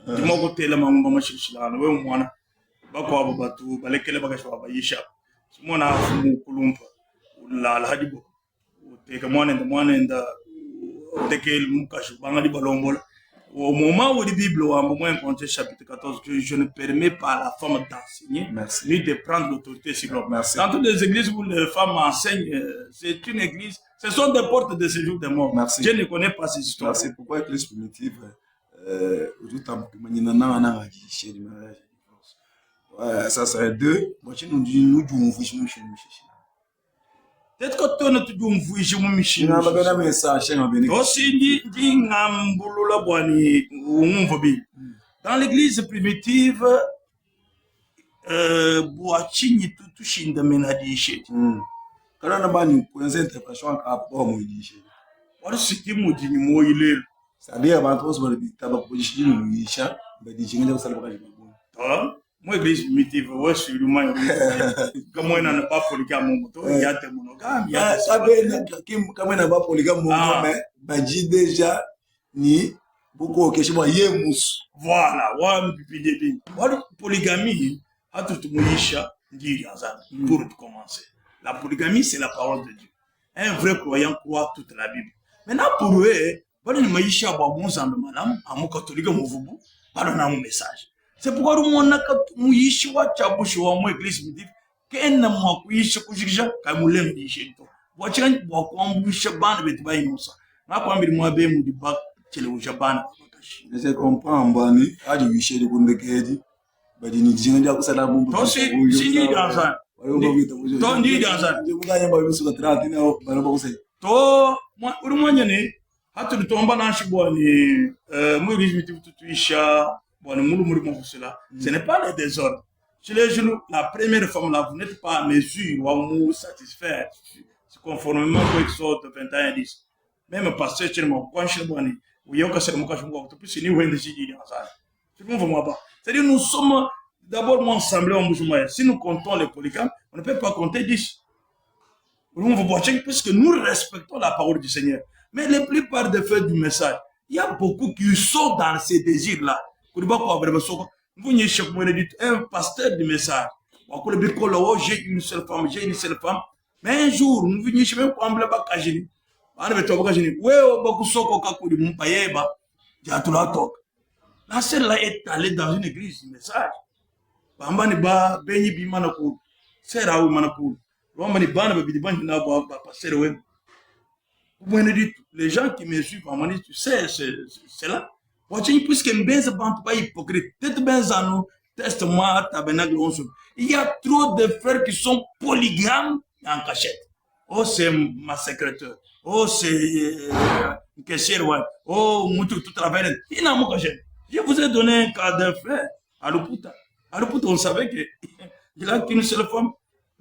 dimo ko tele mangu ma shishilana we mwana bako abo batu balekele bagashwa bayisha simona fumu kulumpa la hadibo teka mwana nda tekel mukashu bangadi balombola. Au moment où la Bible a rencontré chapitre 14, que je ne permets pas à la femme d'enseigner, ni de prendre l'autorité sur l'homme. Dans toutes les églises où les femmes enseignent, c'est une église, ce sont des portes de séjour des morts. Merci. Je ne connais pas ces histoires. C'est pourquoi l'église primitive, ça serait deux. Moi, je nous dis, peut-être que tu n'as pas vu je me suis aussi dit ngambulula bwani umvobi dans l'église primitive boachinyi tutushinda menadishe kana na bani kuanza interpretation ka bomo idishe wala sikimu dinyi moyile c'est-à-dire abantu bose bari bitaba kujishije mu yisha badishinga nje kusala bakaje babona moi église primitive ouais sur le moyen comme on n'a pas polygame moto il y a des monogames il y a comme on n'a pas polygame mais baji déjà ni beaucoup question yemus voilà wa mpipide wala polygamie hatu tumuisha ndiri azana pour commencer la polygamie c'est la parole de Dieu un vrai croyant croit toute la Bible maintenant pour eux bali ni maisha ba bonzambe malamu amu catholique muvubu bali na un message. C'est pourquoi nous avons dit que nous avons l'église primitive que nous avons dit que nous avons dit que nous avons dit que nous avons dit que nous avons dit que je comprends, Mbani. Ah, je suis chez le Bundekedi. Je dis que je suis là pour vous. Si vous dans ça. Toi, ni dans ça. Je vous gagne pas sur le train. Toi, moi, au moins, il y a hatu tomba na shibwani mu l'église primitive bon, ce n'est pas le désordre. Sur les genoux, la première femme là, vous n'êtes pas à mesure ou à satisfaire conformément au Exode 21:10. Même pasteur, c'est mon point chez moi. Ou y'a c'est mon cas, je me plus c'est nous qui décidons ça. C'est bon, vraiment pas. C'est-à-dire nous sommes d'abord ensemble en mouvement. Si nous comptons les polygames, on ne peut pas compter 10. Nous vous voyez puisque nous respectons la parole du Seigneur. Mais la plupart des faits du message, il y a beaucoup qui sont dans ces désirs-là. Un pasteur du message. J'ai une seule femme, mais un jour, nous venons chez moi pour me faire la seule là est allée dans une église du message. Les gens qui me suivent, tu sais, c'est là. Puisque il y a trop de frères qui sont polygames en cachette. Oh, c'est ma secrétaire. Oh, c'est une caissière. Oh, tout travers. Il n'a pas cachette. Je vous ai donné un cas d'un frère à Luputa. À Luputa, on savait qu'il a qu'une seule femme.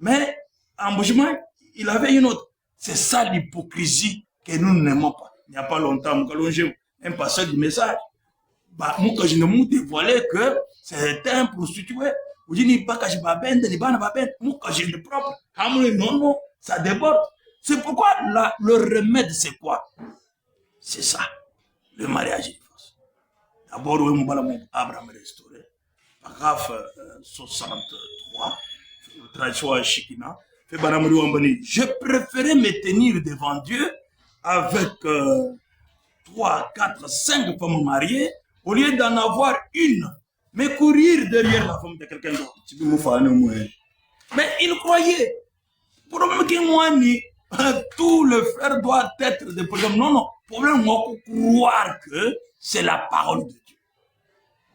Mais en Bouchement, il avait une autre. C'est ça l'hypocrisie que nous n'aimons pas. Il n'y a pas longtemps, nous avons un passage du message. Bah, moi, quand je ne me dévoilais que c'était un prostitué. Vous dites, pas que je m'abende, ni pas m'abende. Moi, quand je suis propre. Non, ça déborde. C'est pourquoi le remède, c'est quoi? C'est ça. Le mariage et divorce. D'abord, on va Abraham restauré. Paragraphe 63. Tradition à Shikina. Je préférais me tenir devant Dieu avec 3, 4, 5 femmes mariées au lieu d'en avoir une, mais courir derrière la femme de quelqu'un d'autre. Mais il croyait, pour que moi, tous les frères doivent être des polygames. Non, problème, moi, croire que c'est la parole de Dieu.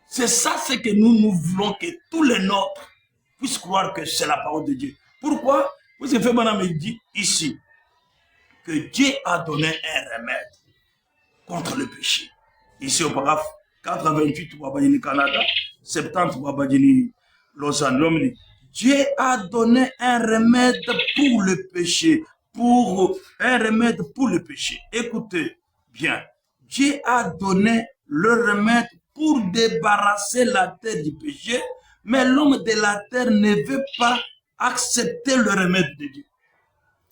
C'est ça ce que nous voulons que tous les nôtres puissent croire que c'est la parole de Dieu. Pourquoi? Parce que Frère me dit ici que Dieu a donné un remède contre le péché. Ici au paragraphe 88 au Canada, 70 au Lausanne, l'homme dit Dieu a donné un remède pour le péché. Un remède pour le péché. Écoutez bien. Dieu a donné le remède pour débarrasser la terre du péché, mais l'homme de la terre ne veut pas accepter le remède de Dieu.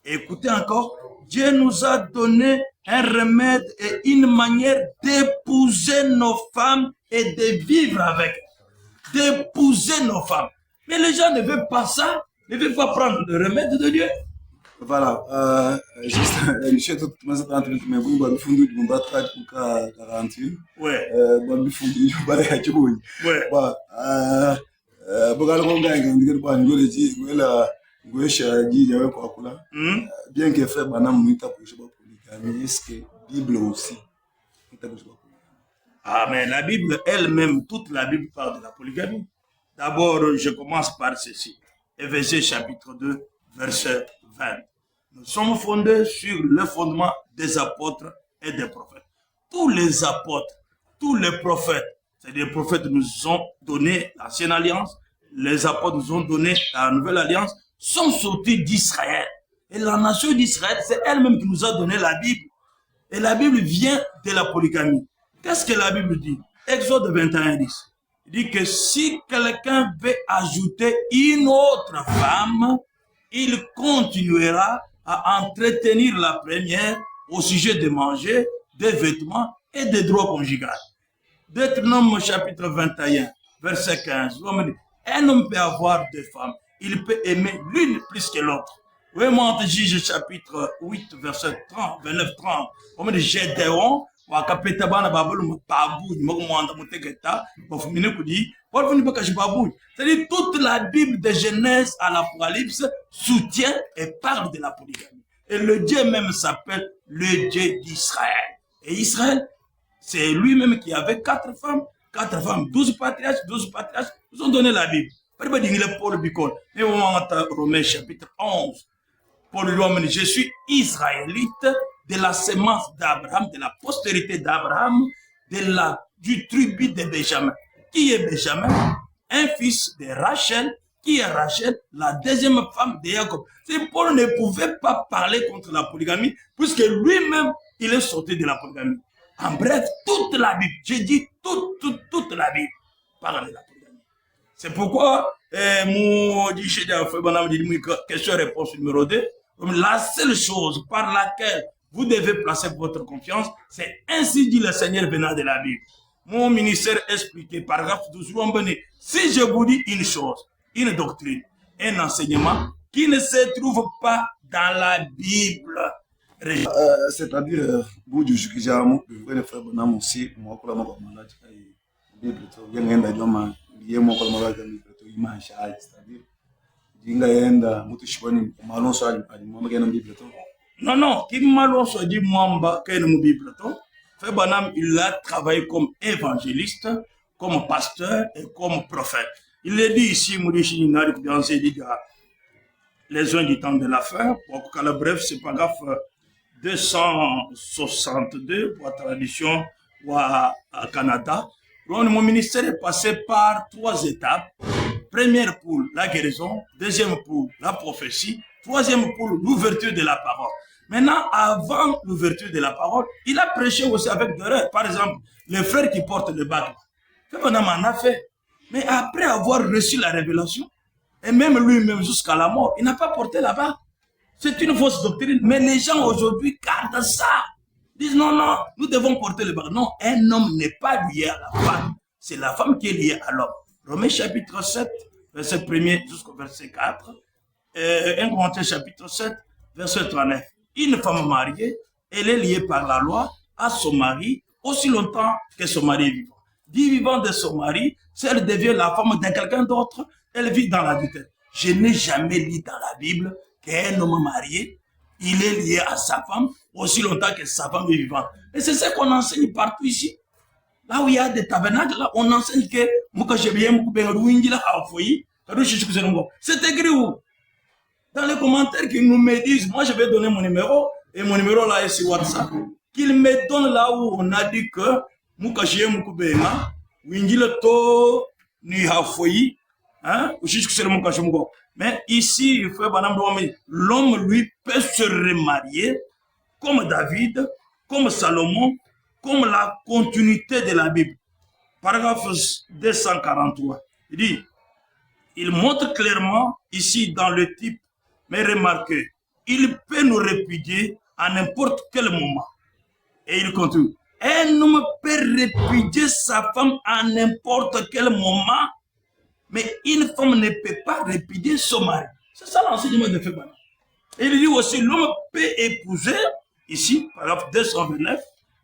Écoutez encore, Dieu nous a donné un remède et une manière d'épouser nos femmes et de vivre avec elles. D'épouser nos femmes. Mais les gens ne veulent pas ça, ne veulent pas prendre le remède de Dieu. Voilà, juste, je suis tout le monde 30 minutes, mais vous avez fondé du monde 48. Ouais. Vous avez fondé du monde à Tchoubouni. Ouais. Bah, bien que frère Banam Mouita pour je polygamie, est-ce que Bible aussi? Ah, mais la Bible elle-même, toute la Bible parle de la polygamie. D'abord, je commence par ceci. Éphésiens chapitre 2, verset 20. Nous sommes fondés sur le fondement des apôtres et des prophètes. Tous les apôtres, tous les prophètes, c'est-à-dire les prophètes nous ont donné l'ancienne alliance, les apôtres nous ont donné la nouvelle alliance, sont sortis d'Israël. Et la nation d'Israël, c'est elle-même qui nous a donné la Bible. Et la Bible vient de la polygamie. Qu'est-ce que la Bible dit? Exode 21, 10. Il dit que si quelqu'un veut ajouter une autre femme, il continuera à entretenir la première au sujet de manger, des vêtements et des droits conjugaux. Deutéronome chapitre 21, verset 15. Un homme peut avoir deux femmes. Il peut aimer l'une plus que l'autre. Oui, moi, entre Juge chapitre 8, verset 30, 29, 30. On me dit, Gédéon, c'est-à-dire toute la Bible de Genèse à l'Apocalypse soutient et parle de la polygamie. Et le Dieu même s'appelle le Dieu d'Israël. Et Israël, c'est lui-même qui avait 4 femmes, 12 patriarches nous ont donné la Bible. Paul Bicol, et Romains chapitre 11, Paul lui dit, je suis israélite de la sémence d'Abraham, de la postérité d'Abraham, du tribu de Benjamin. Qui est Benjamin? Un fils de Rachel, qui est Rachel, la deuxième femme de Jacob. Paul ne pouvait pas parler contre la polygamie, puisque lui-même, il est sorti de la polygamie. En bref, toute la Bible, j'ai dit toute la Bible parle de la polygamie. C'est pourquoi, question-réponse numéro 2, la seule chose par laquelle vous devez placer votre confiance, c'est ainsi dit le Seigneur venant de la Bible. Mon ministère expliqué, paragraphe 12, si je vous dis une chose, une doctrine, un enseignement qui ne se trouve pas dans la Bible, c'est-à-dire, vous du Jukijamo, le vrai frère Bonam aussi, moi, je la Bible, c'est-à-dire, non, non, qui malon soit dit Mwamba, Bible. Frère Banam, il a travaillé comme évangéliste, comme pasteur et comme prophète. Il est dit ici, les gens du temps de la fin, pour que bref, c'est paragraphe 262, pour la tradition ou à Canada. Mon ministère est passé par 3 étapes. Première pour la guérison, deuxième pour la prophétie, troisième pour l'ouverture de la parole. Maintenant, avant l'ouverture de la parole, il a prêché aussi avec des rêves. Par exemple, les frères qui portent le bac. On en a fait. Mais après avoir reçu la révélation, et même lui-même jusqu'à la mort, il n'a pas porté la bague. C'est une fausse doctrine. Mais les gens aujourd'hui gardent ça. Ils disent non, non, nous devons porter le bague. Non, un homme n'est pas lié à la femme. C'est la femme qui est liée à l'homme. Romains chapitre 7, verset 1er jusqu'au verset 4. 1 Corinthiens chapitre 7, verset 39. Une femme mariée, elle est liée par la loi à son mari aussi longtemps que son mari est vivant. Du vivant de son mari, si elle devient la femme de quelqu'un d'autre, elle vit dans l'adultère. Je n'ai jamais lu dans la Bible qu'un homme marié il est lié à sa femme aussi longtemps que sa femme est vivante. Et c'est ce qu'on enseigne partout ici. Là où il y a des tabernacles, là, on enseigne que c'est écrit où? Dans les commentaires qu'ils nous me disent, moi je vais donner mon numéro, et mon numéro là est sur WhatsApp, qu'ils me donnent là où on a dit que Mukashie Mukubenga, Wingile to ni hafoyi, hein, mais ici, il faut l'homme lui peut se remarier comme David, comme Salomon, comme la continuité de la Bible. Paragraphe 243, il dit, il montre clairement ici dans le type, mais remarquez, il peut nous répudier à n'importe quel moment. Et il continue, un homme peut répudier sa femme à n'importe quel moment, mais une femme ne peut pas répudier son mari. C'est ça l'enseignement de Fébana. Et il dit aussi, l'homme peut épouser, ici, paragraphe 229,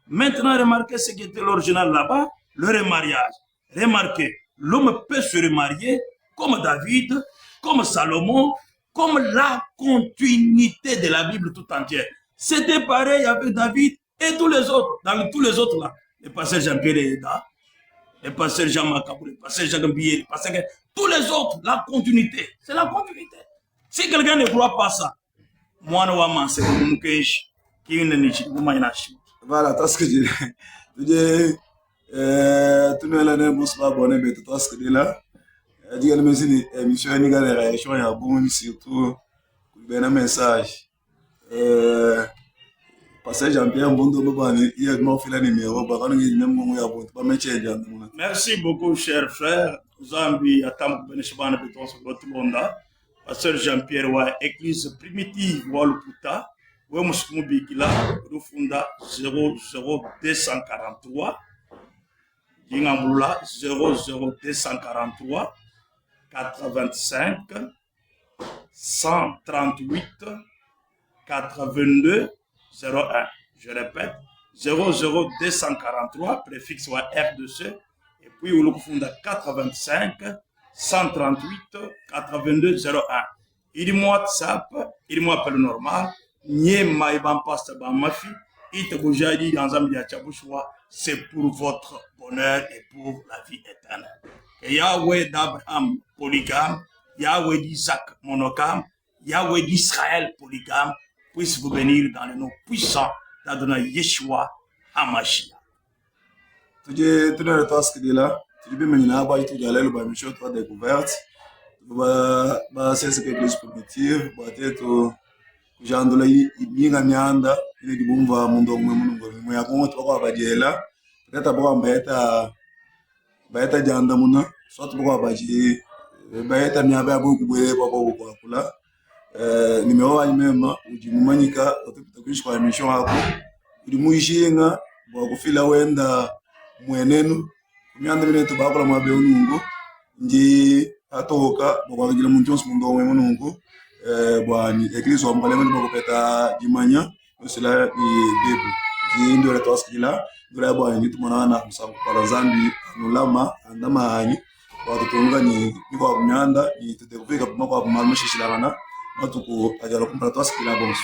maintenant remarquez ce qui était l'original là-bas, le remariage. Remarquez, l'homme peut se remarier comme David, comme Salomon, comme la continuité de la Bible tout entière. C'était pareil avec David et tous les autres. Dans tous les autres là, les pasteurs Jean-Pierre Eda, les pasteurs Jean Macabou, les pasteurs Jacques Billet, les pasteurs... tous les autres, la continuité. C'est la continuité. Si quelqu'un ne croit pas ça, moi, je vais m'enseigner qui est une. Voilà, tout ce que je dis. Tu nous as dit que tu abonné, mais tout ce que tu dis là. Je dis que l'émission est une réaction, il y a bon, surtout, un message. Passage Jean-Pierre Mbondo, il y a un fil à numéro, merci beaucoup, cher frère. Zambi, Atam, Benishban, Beton, Sokotlonda. Pasteur Jean-Pierre, wa église primitive, wa Luputa, wa Mouskoumubikila, Rufunda 00243, Dingambula 00243, 85, 138, 82, 01. Je répète, 00243, préfixe wa R2C, et puis Ulukufunda 85, 138 82 01. Il m'a WhatsApp, il m'appelle normal. Nye maïban paste ban mafi. Il te boujadi dans un média tchabouchoua. C'est pour votre bonheur et pour la vie éternelle. Et Yahweh d'Abraham polygame, Yahweh d'Isaac monogame, Yahweh d'Israël polygame puisse vous bénir dans le nom puissant d'Adonai Yeshua HaMashiach. Tu dis, tu ne pas ce que tu dis là. Tu dis, mais il y a un bail, tu dis, allez, le bail, tu as découverte. C'est ce que l'église primitive, tu as dit, il y a un yanda, il y a des bons va, mon dogme, mon yakon, tu vas abadjela. Peut-être avoir un baïta janda muna, soit tu vas abadjé, baïta n'y avait pas beaucoup de là. Numéro à lui-même, ou du Manika, tu peux que mission à vous. Du Mouijinga, bon, fil à Wenda, Mouenenu. Mianda bine to bakula mabe unungu nji atoka bokwa gila muntu mundo we munungu bwani église wa mbalema ni bokopeta jimanya cela ni bible ji ndo le toskila ndo bwani tumona na musango kwa Zambi nulama andama anyi kwa tutunga ni kwa myanda ni tutekufika kwa malmashishi la bana watu ko ajalo kumpara toskila bonso.